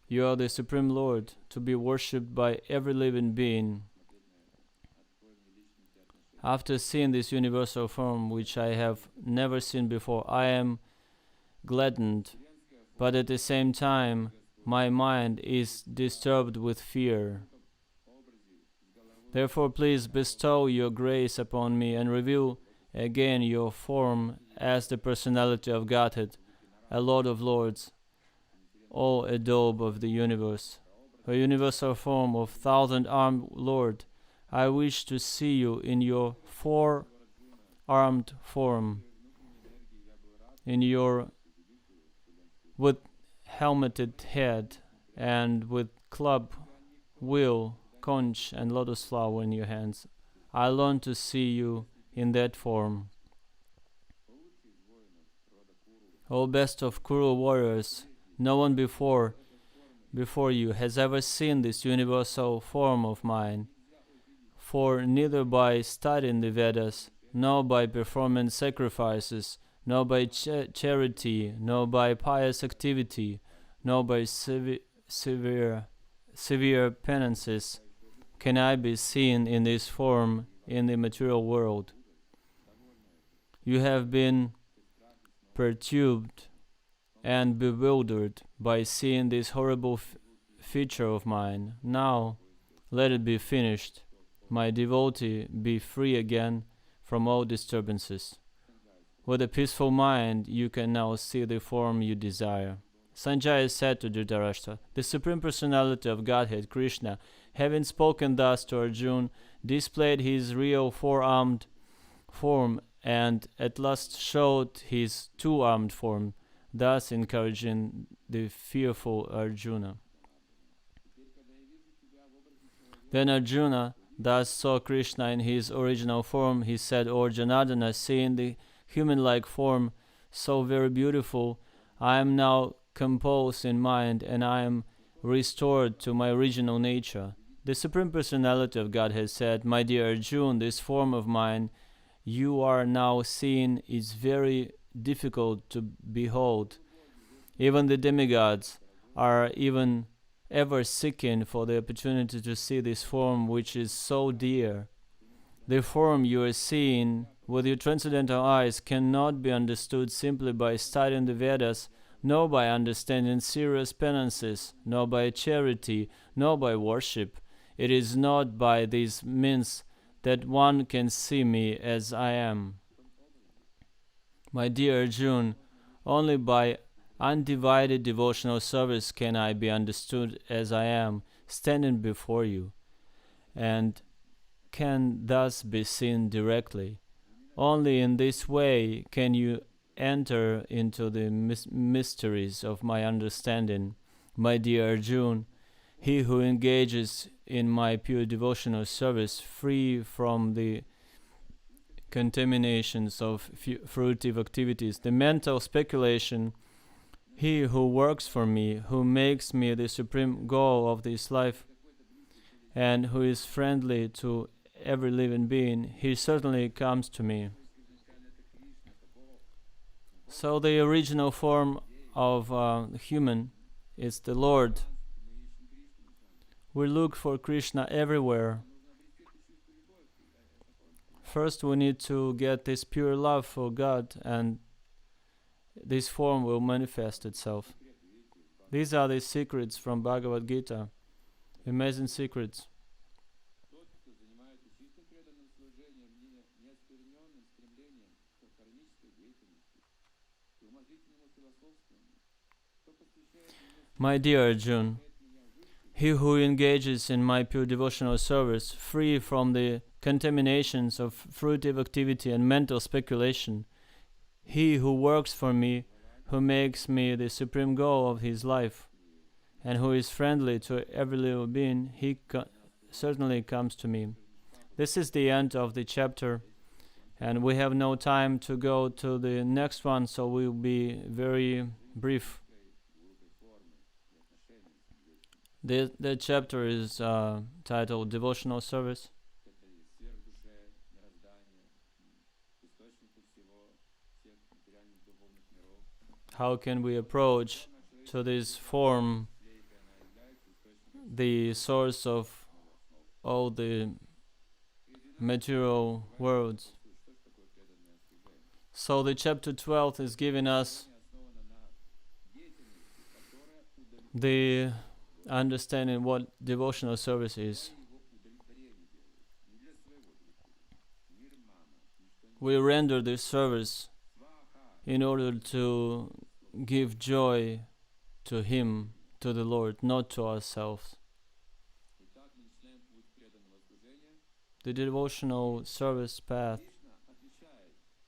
You are the Supreme Lord, to be worshipped by every living being. After seeing this universal form, which I have never seen before, I am gladdened, but at the same time, my mind is disturbed with fear. Therefore, please bestow your grace upon me and reveal again your form as the personality of Godhead, a Lord of Lords, O Adobe of the universe, a universal form of thousand-armed Lord. I wish to see you in your four-armed form, with helmeted head and with club, wheel, conch, and lotus flower in your hands. I long to see you in that form. O best of Kuru warriors, no one before you has ever seen this universal form of mine. For neither by studying the Vedas, nor by performing sacrifices, nor by charity, nor by pious activity, nor by severe penances, can I be seen in this form in the material world. You have been perturbed and bewildered by seeing this horrible feature of mine. Now, let it be finished. My devotee be free again from all disturbances. With a peaceful mind, you can now see the form you desire. Sanjaya said to Dhritarashtra, the Supreme Personality of Godhead, Krishna, having spoken thus to Arjuna, displayed his real four-armed form and at last showed his two-armed form, thus encouraging the fearful Arjuna. Then Arjuna thus saw Krishna in his original form. He said, O Janardana, seeing the human-like form so very beautiful, I am now composed in mind and I am restored to my original nature. The Supreme Personality of Godhead said, My dear Arjuna, this form of mine you are now seeing is very difficult to behold. Even the demigods are even ever seeking for the opportunity to see this form which is so dear. The form you are seeing with your transcendental eyes cannot be understood simply by studying the Vedas, nor by understanding serious penances, nor by charity, nor by worship. It is not by these means that one can see me as I am. My dear Arjuna, only by undivided devotional service can I be understood as I am, standing before you, and can thus be seen directly. Only in this way can you enter into the mysteries of my understanding. My dear Arjuna, he who engages in my pure devotional service, free from the contaminations of fruitive activities, the mental speculation, he who works for me, who makes me the supreme goal of this life, and who is friendly to every living being, he certainly comes to me. So the original form of human is the Lord. We look for Krishna everywhere. First we need to get this pure love for God, and this form will manifest itself. These are the secrets from Bhagavad Gita. Amazing secrets. My dear Arjuna, he who engages in my pure devotional service, free from the contaminations of fruitive activity and mental speculation, he who works for me, who makes me the supreme goal of his life, and who is friendly to every little being, he certainly comes to me. This is the end of the chapter, and we have no time to go to the next one, so we'll be very brief. The chapter is titled Devotional Service. How can we approach to this form, the source of all the material worlds? So the chapter 12 is giving us the understanding what devotional service is. We render this service in order to give joy to Him, to the Lord, not to ourselves. The devotional service path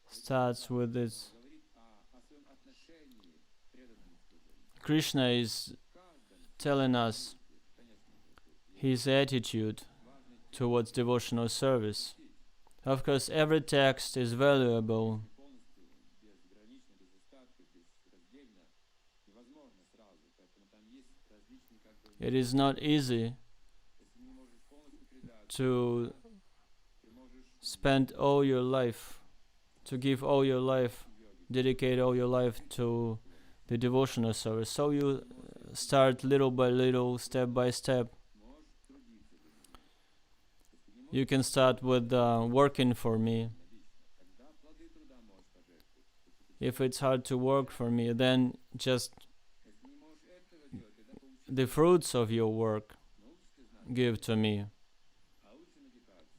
starts with this. Krishna is telling us his attitude towards devotional service. Of course, every text is valuable. It is not easy to spend all your life, to give all your life, dedicate all your life to the devotional service. So you start little by little, step by step. You can start with working for me. If it's hard to work for me, then just the fruits of your work give to me.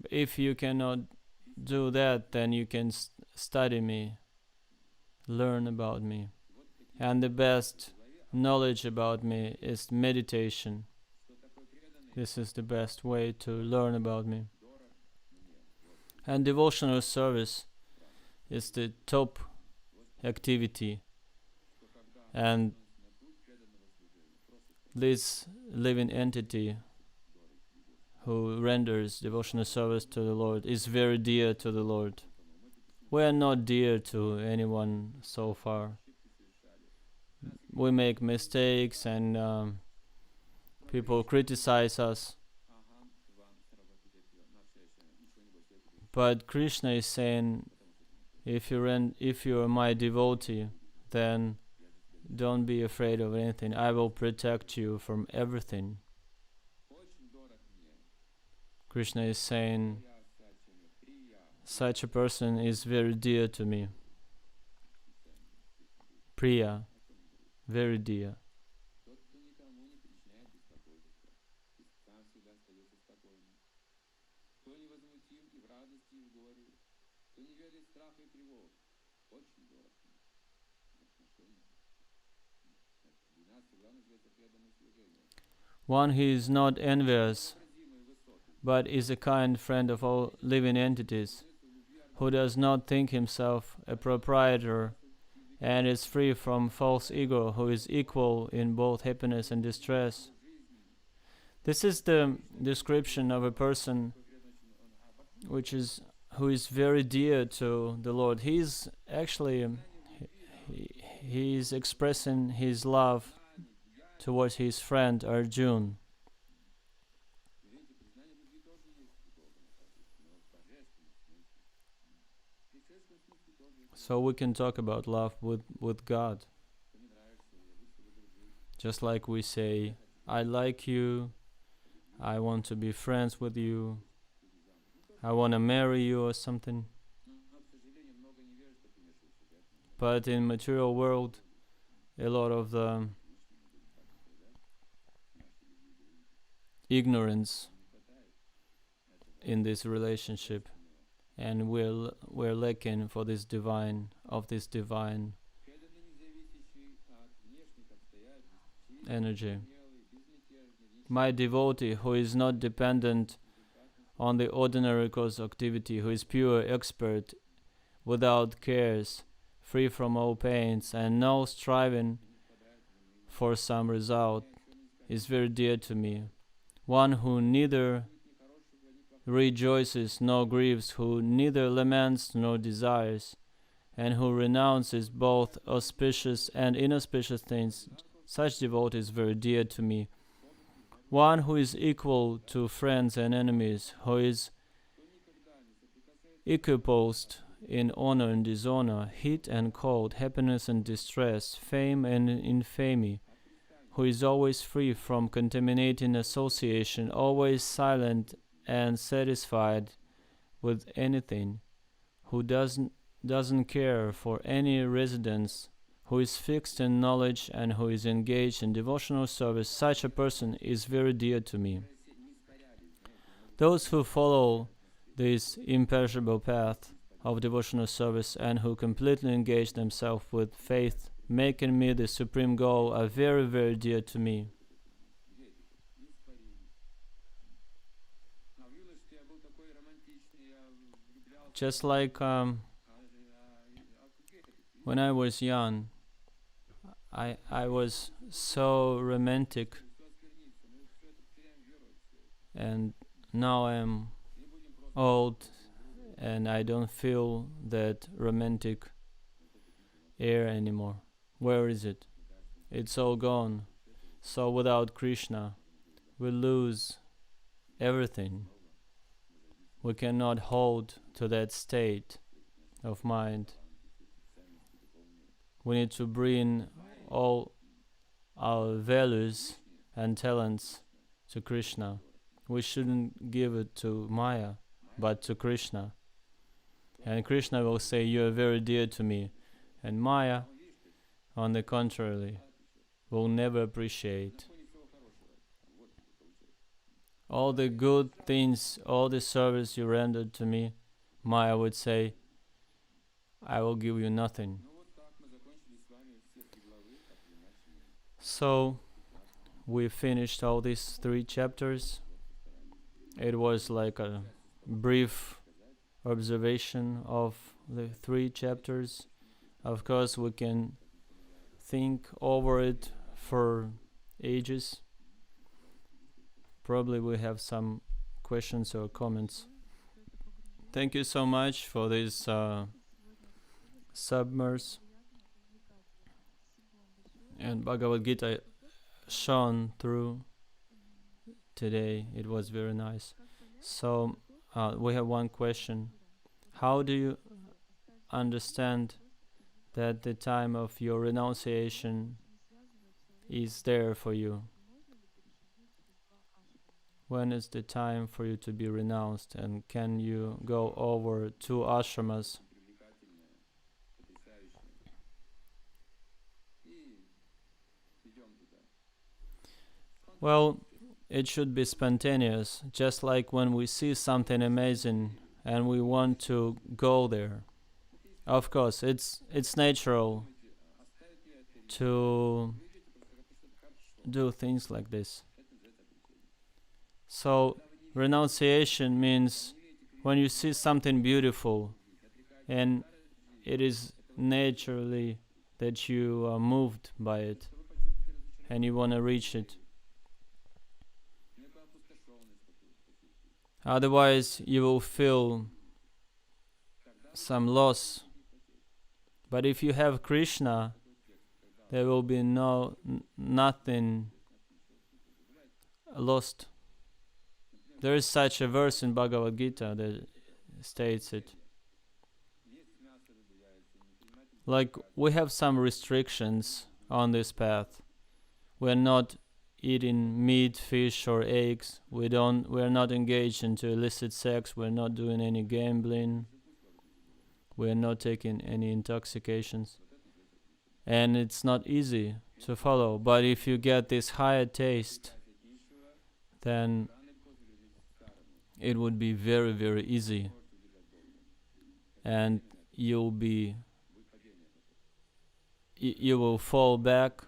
If you cannot do that, then you can study me, learn about me. And the best knowledge about me is meditation. This is the best way to learn about me. And devotional service is the top activity. And this living entity who renders devotional service to the Lord is very dear to the Lord. We are not dear to anyone so far. We make mistakes and people criticize us. But Krishna is saying, if you are my devotee, then don't be afraid of anything. I will protect you from everything. Krishna is saying, such a person is very dear to me. Priya, very dear. One who is not envious, but is a kind friend of all living entities, who does not think himself a proprietor and is free from false ego, who is equal in both happiness and distress. This is the description of a person who is very dear to the Lord. He is expressing his love towards his friend Arjuna. So we can talk about love with God. Just like we say, I like you, I want to be friends with you, I want to marry you or something. But in material world, a lot of the ignorance in this relationship, and we're lacking for this divine energy. My devotee, who is not dependent on the ordinary cause activity, who is pure expert, without cares, free from all pains, and no striving for some result, is very dear to me. One who neither rejoices nor grieves, who neither laments nor desires, and who renounces both auspicious and inauspicious things, such devotee is very dear to me. One who is equal to friends and enemies, who is equiposed in honor and dishonor, heat and cold, happiness and distress, fame and infamy, who is always free from contaminating association, always silent and satisfied with anything, who doesn't care for any residence, who is fixed in knowledge and who is engaged in devotional service, such a person is very dear to me. Those who follow this imperishable path of devotional service and who completely engage themselves with faith, making me the supreme goal, are very, very dear to me. Just like when I was young, I was so romantic, and now I'm old and I don't feel that romantic air anymore. Where is it? It's all gone. So without Krishna, we lose everything. We cannot hold to that state of mind. We need to bring all our values and talents to Krishna. We shouldn't give it to Maya, but to Krishna. And Krishna will say, you are very dear to me. And Maya, on the contrary, will never appreciate all the good things, all the service you rendered to me. Maya would say, I will give you nothing. So we finished all these 3 chapters. It was like a brief observation of the 3 chapters. Of course, we can think over it for ages. Probably we have some questions or comments. Thank you so much for this submerse. And Bhagavad Gita shone through today. It was very nice. So we have one question. How do you understand that the time of your renunciation is there for you? When is the time for you to be renounced, and can you go over 2 ashramas? Well, it should be spontaneous, just like when we see something amazing and we want to go there. Of course, it's natural to do things like this. So, renunciation means when you see something beautiful and it is naturally that you are moved by it and you want to reach it. Otherwise, you will feel some loss. But if you have Krishna, there will be nothing lost. There is such a verse in Bhagavad Gita that states it. Like, we have some restrictions on this path. We're not eating meat, fish, or eggs. We're not engaged into illicit sex. We're not doing any gambling. We're not taking any intoxications. And it's not easy to follow. But if you get this higher taste, then it would be very, very easy. And you will fall back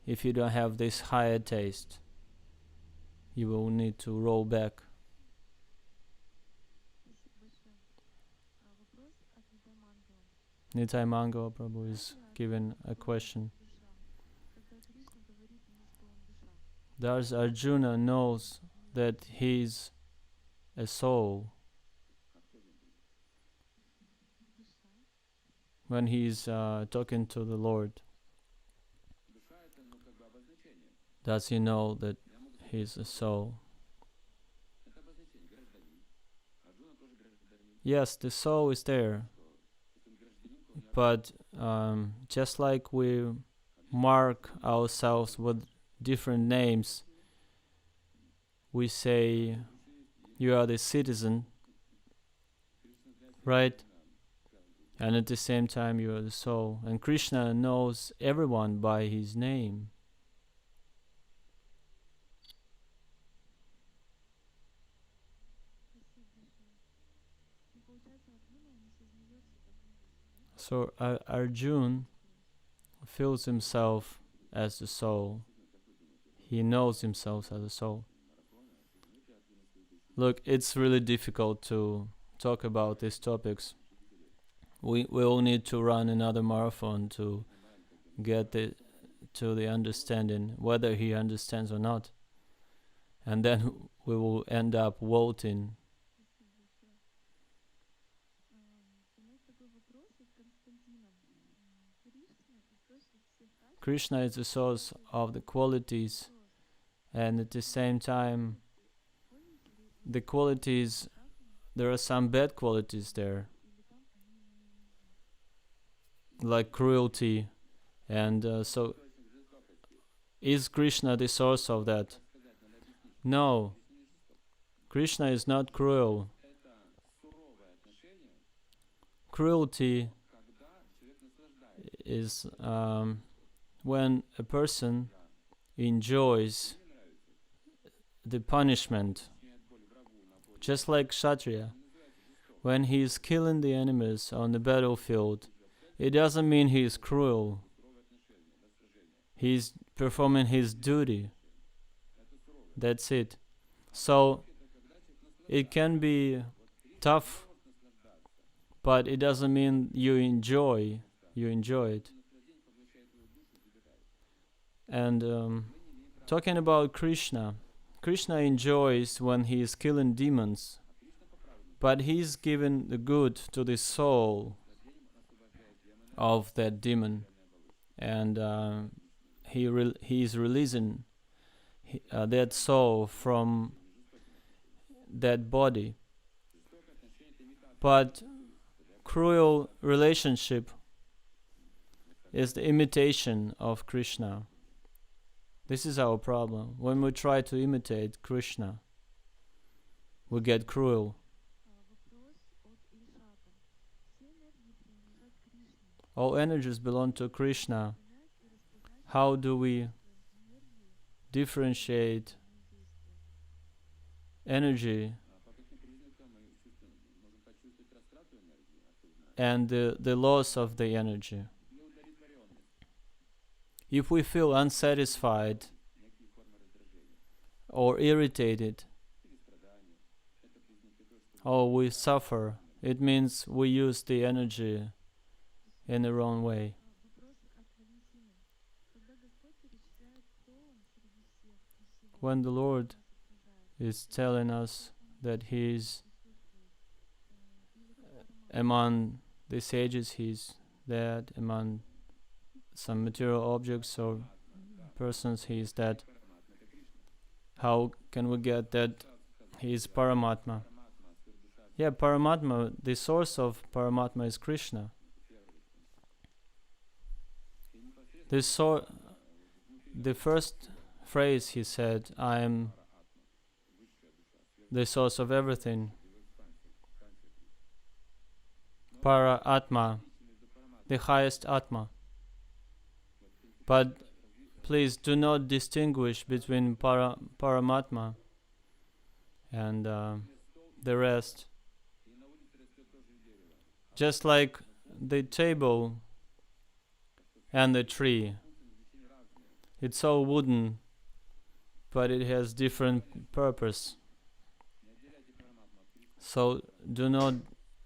if you don't have this higher taste. You will need to roll back. Nitai Mangala Prabhu is given a question. Does Arjuna knows that he's a soul when he's talking to the Lord? Does he know that he's a soul? Yes, the soul is there. But just like we mark ourselves with different names, we say, you are the citizen, right? And at the same time, you are the soul. And Krishna knows everyone by his name. So Arjuna feels himself as the soul. He knows himself as a soul. Look, it's really difficult to talk about these topics. We will need to run another marathon to get to the understanding, whether he understands or not. And then we will end up voting. Krishna is the source of the qualities, and at the same time, the qualities, there are some bad qualities there, like cruelty, and so is Krishna the source of that? No, Krishna is not cruel. Cruelty is when a person enjoys the punishment, just like Kshatriya. When he is killing the enemies on the battlefield, it doesn't mean he is cruel. He is performing his duty. That's it. So it can be tough, but it doesn't mean you enjoy it. And talking about Krishna Krishna enjoys when he is killing demons, but he's giving the good to the soul of that demon, and he is releasing that soul from that body. But cruel relationship is the imitation of Krishna. This is our problem. When we try to imitate Krishna, we get cruel. All energies belong to Krishna. How do we differentiate energy and the loss of the energy? If we feel unsatisfied or irritated, or we suffer, it means we use the energy in the wrong way. When the Lord is telling us that He is among the sages, He is that among some material objects or persons, He is that. How can we get that He is Paramatma? Yeah, Paramatma, the source of Paramatma is Krishna. The first phrase he said, I am the source of everything. Para Atma, the highest Atma. But please do not distinguish between Paramatma and the rest. Just like the table and the tree. It's all wooden, but it has different purpose. So do not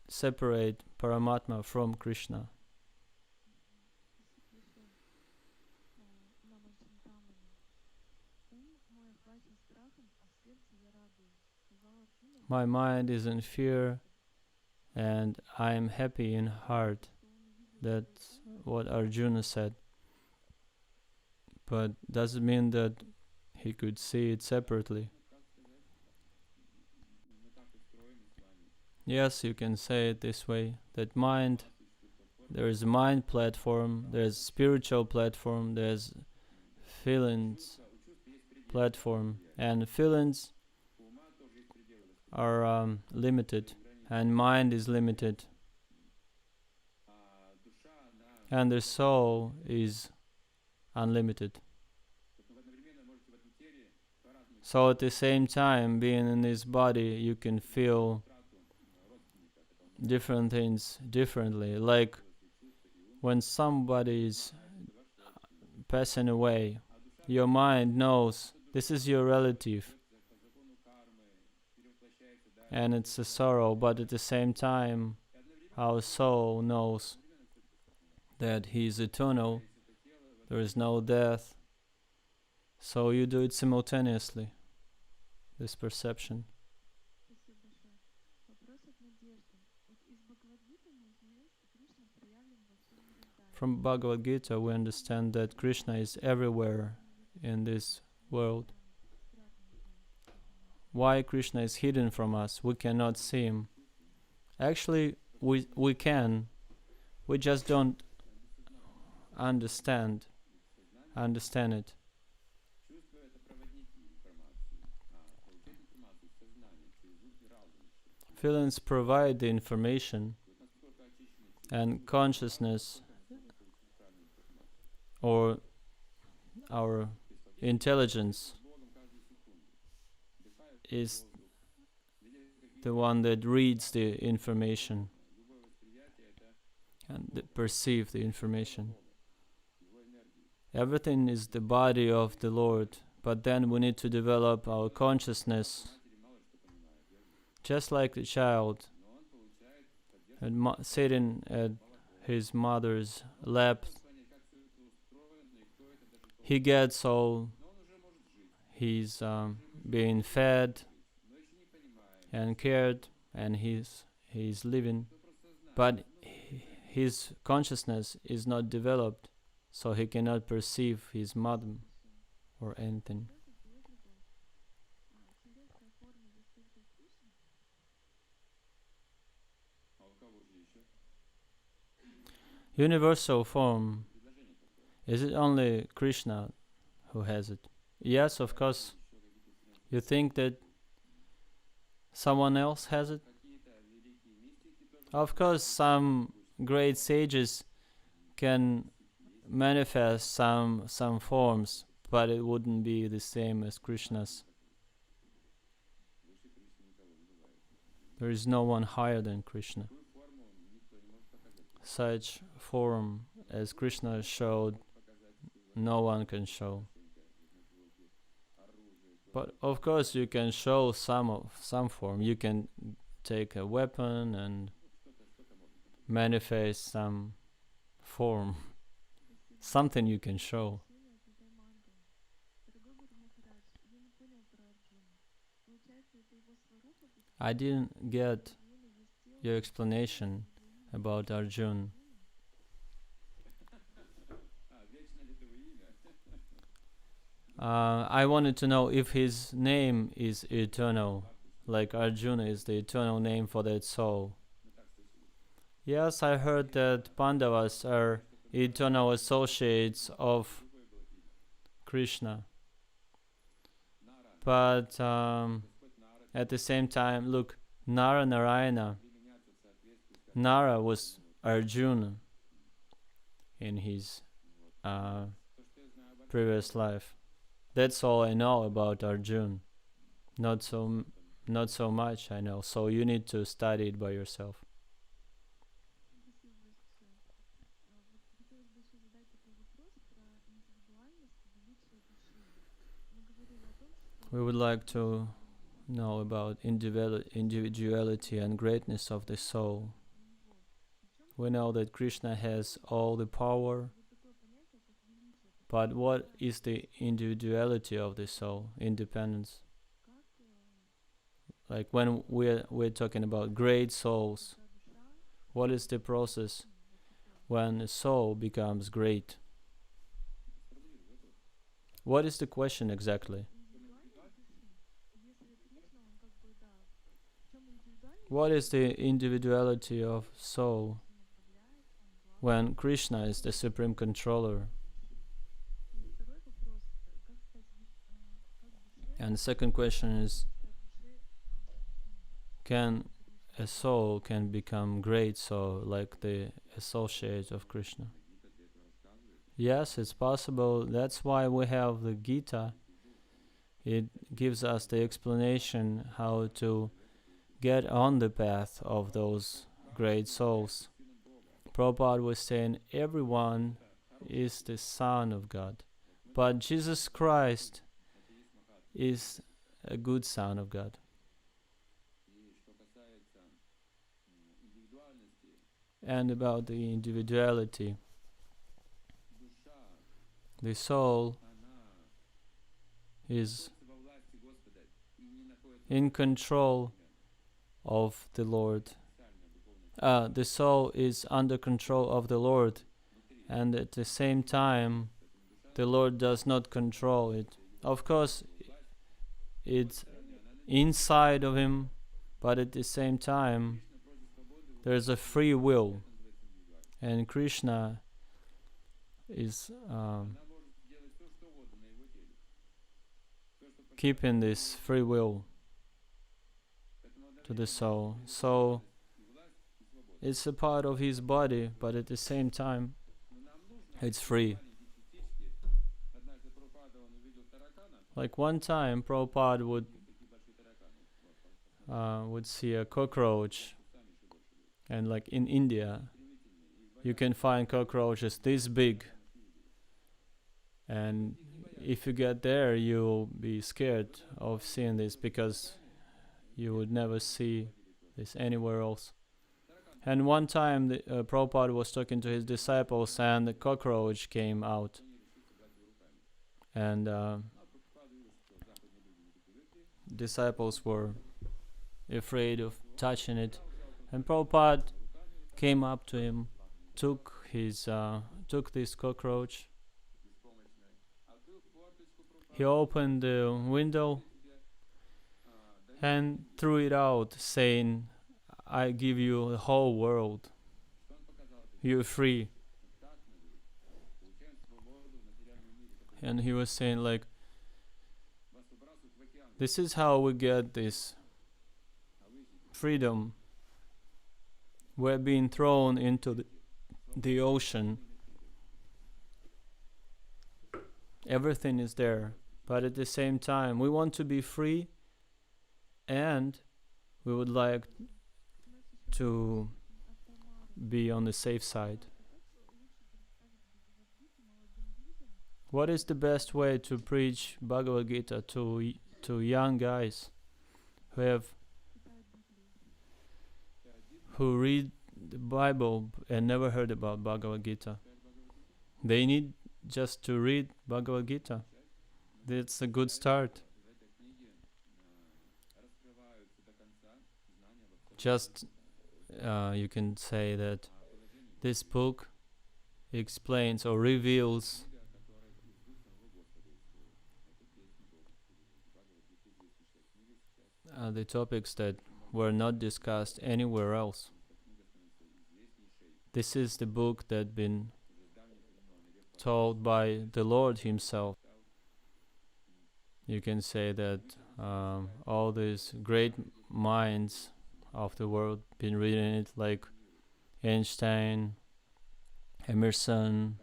separate Paramatma from Krishna. My mind is in fear and I am happy in heart. That's what Arjuna said. But does it mean that he could see it separately? Yes, you can say it this way, that mind, there is a mind platform, there's spiritual platform, there's feelings platform, and feelings are limited, and mind is limited, and the soul is unlimited. So at the same time, being in this body, you can feel different things differently. Like when somebody is passing away, your mind knows this is your relative and it's a sorrow, but at the same time, our soul knows that he is eternal, there is no death. So you do it simultaneously, this perception. From Bhagavad Gita, we understand that Krishna is everywhere in this world. Why Krishna is hidden from us? We cannot see him. Actually, we can. We just don't understand it. Feelings provide the information, and consciousness or our intelligence is the one that reads the information and perceives the information. Everything is the body of the Lord, but then we need to develop our consciousness, just like the child sitting at his mother's lap. He he's being fed and cared, and he's living, but his consciousness is not developed, so he cannot perceive his mother or anything. Universal form, is it only Krishna who has it? Yes, of course. You think that someone else has it? Of course, some great sages can manifest some forms, but it wouldn't be the same as Krishna's. There is no one higher than Krishna. Such form as Krishna showed, no one can show. But of course you can show some form. You can take a weapon and manifest some form. Something you can show. I didn't get your explanation about Arjun. I wanted to know if his name is eternal, like Arjuna is the eternal name for that soul. Yes, I heard that Pandavas are eternal associates of Krishna. But at the same time, look, Narayana. Nara was Arjuna in his previous life. That's all I know about Arjuna. Not so much I know. So you need to study it by yourself. We would like to know about individuality and greatness of the soul. We know that Krishna has all the power, but what is the individuality of the soul, independence? Like when we're talking about great souls, what is the process when a soul becomes great? What is the question exactly? What is the individuality of soul when Krishna is the supreme controller? And the second question is, can a soul can become great soul like the associate of Krishna? Yes, it's possible. That's why we have the Gita. It gives us the explanation how to get on the path of those great souls. Prabhupada was saying everyone is the Son of God, but Jesus Christ is a good Son of God. And about the individuality, the soul is in control of the Lord. The soul is under control of the Lord, and at the same time the Lord does not control it. Of course it's inside of him, but at the same time there's a free will, and Krishna is keeping this free will to the soul. So it's a part of his body, but at the same time it's free. Like one time Prabhupada would see a cockroach, and like in India you can find cockroaches this big, and if you get there you'll be scared of seeing this because you would never see this anywhere else. And one time Prabhupada was talking to his disciples and the cockroach came out, and disciples were afraid of touching it, and Prabhupada came up to him, took this cockroach. He opened the window and threw it out, saying, "I give you the whole world. You're free." And he was saying, like, this is how we get this freedom. We're being thrown into the ocean. Everything is there, but at the same time, we want to be free, and we would like to be on the safe side. What is the best way to preach Bhagavad Gita to young guys who read the Bible and never heard about Bhagavad Gita? They need just to read Bhagavad Gita. That's a good start. Just you can say that this book explains or reveals the topics that were not discussed anywhere else. This is the book that been told by the Lord Himself. You can say that all these great minds of the world been reading it, like Einstein, Emerson.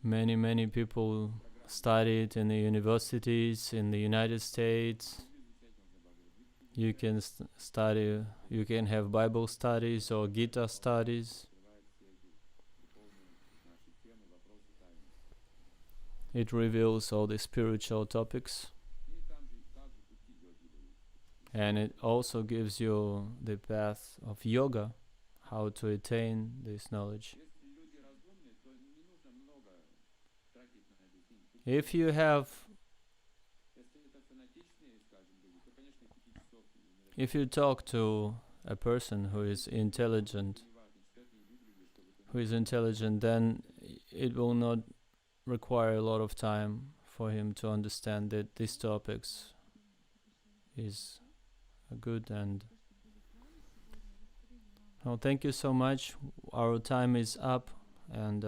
Many people studied in the universities in the United States. You can study, you can have Bible studies or Gita studies. It reveals all the spiritual topics, and it also gives you the path of yoga, how to attain this knowledge. If you talk to a person who is intelligent, then it will not require a lot of time for him to understand that these topics is good. And thank you so much. Our time is up, and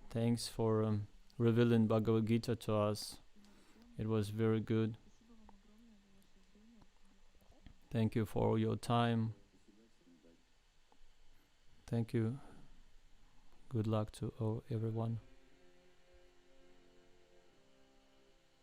thanks for revealing Bhagavad Gita to us. It was very good. Thank you for your time. Thank you. Good luck to everyone.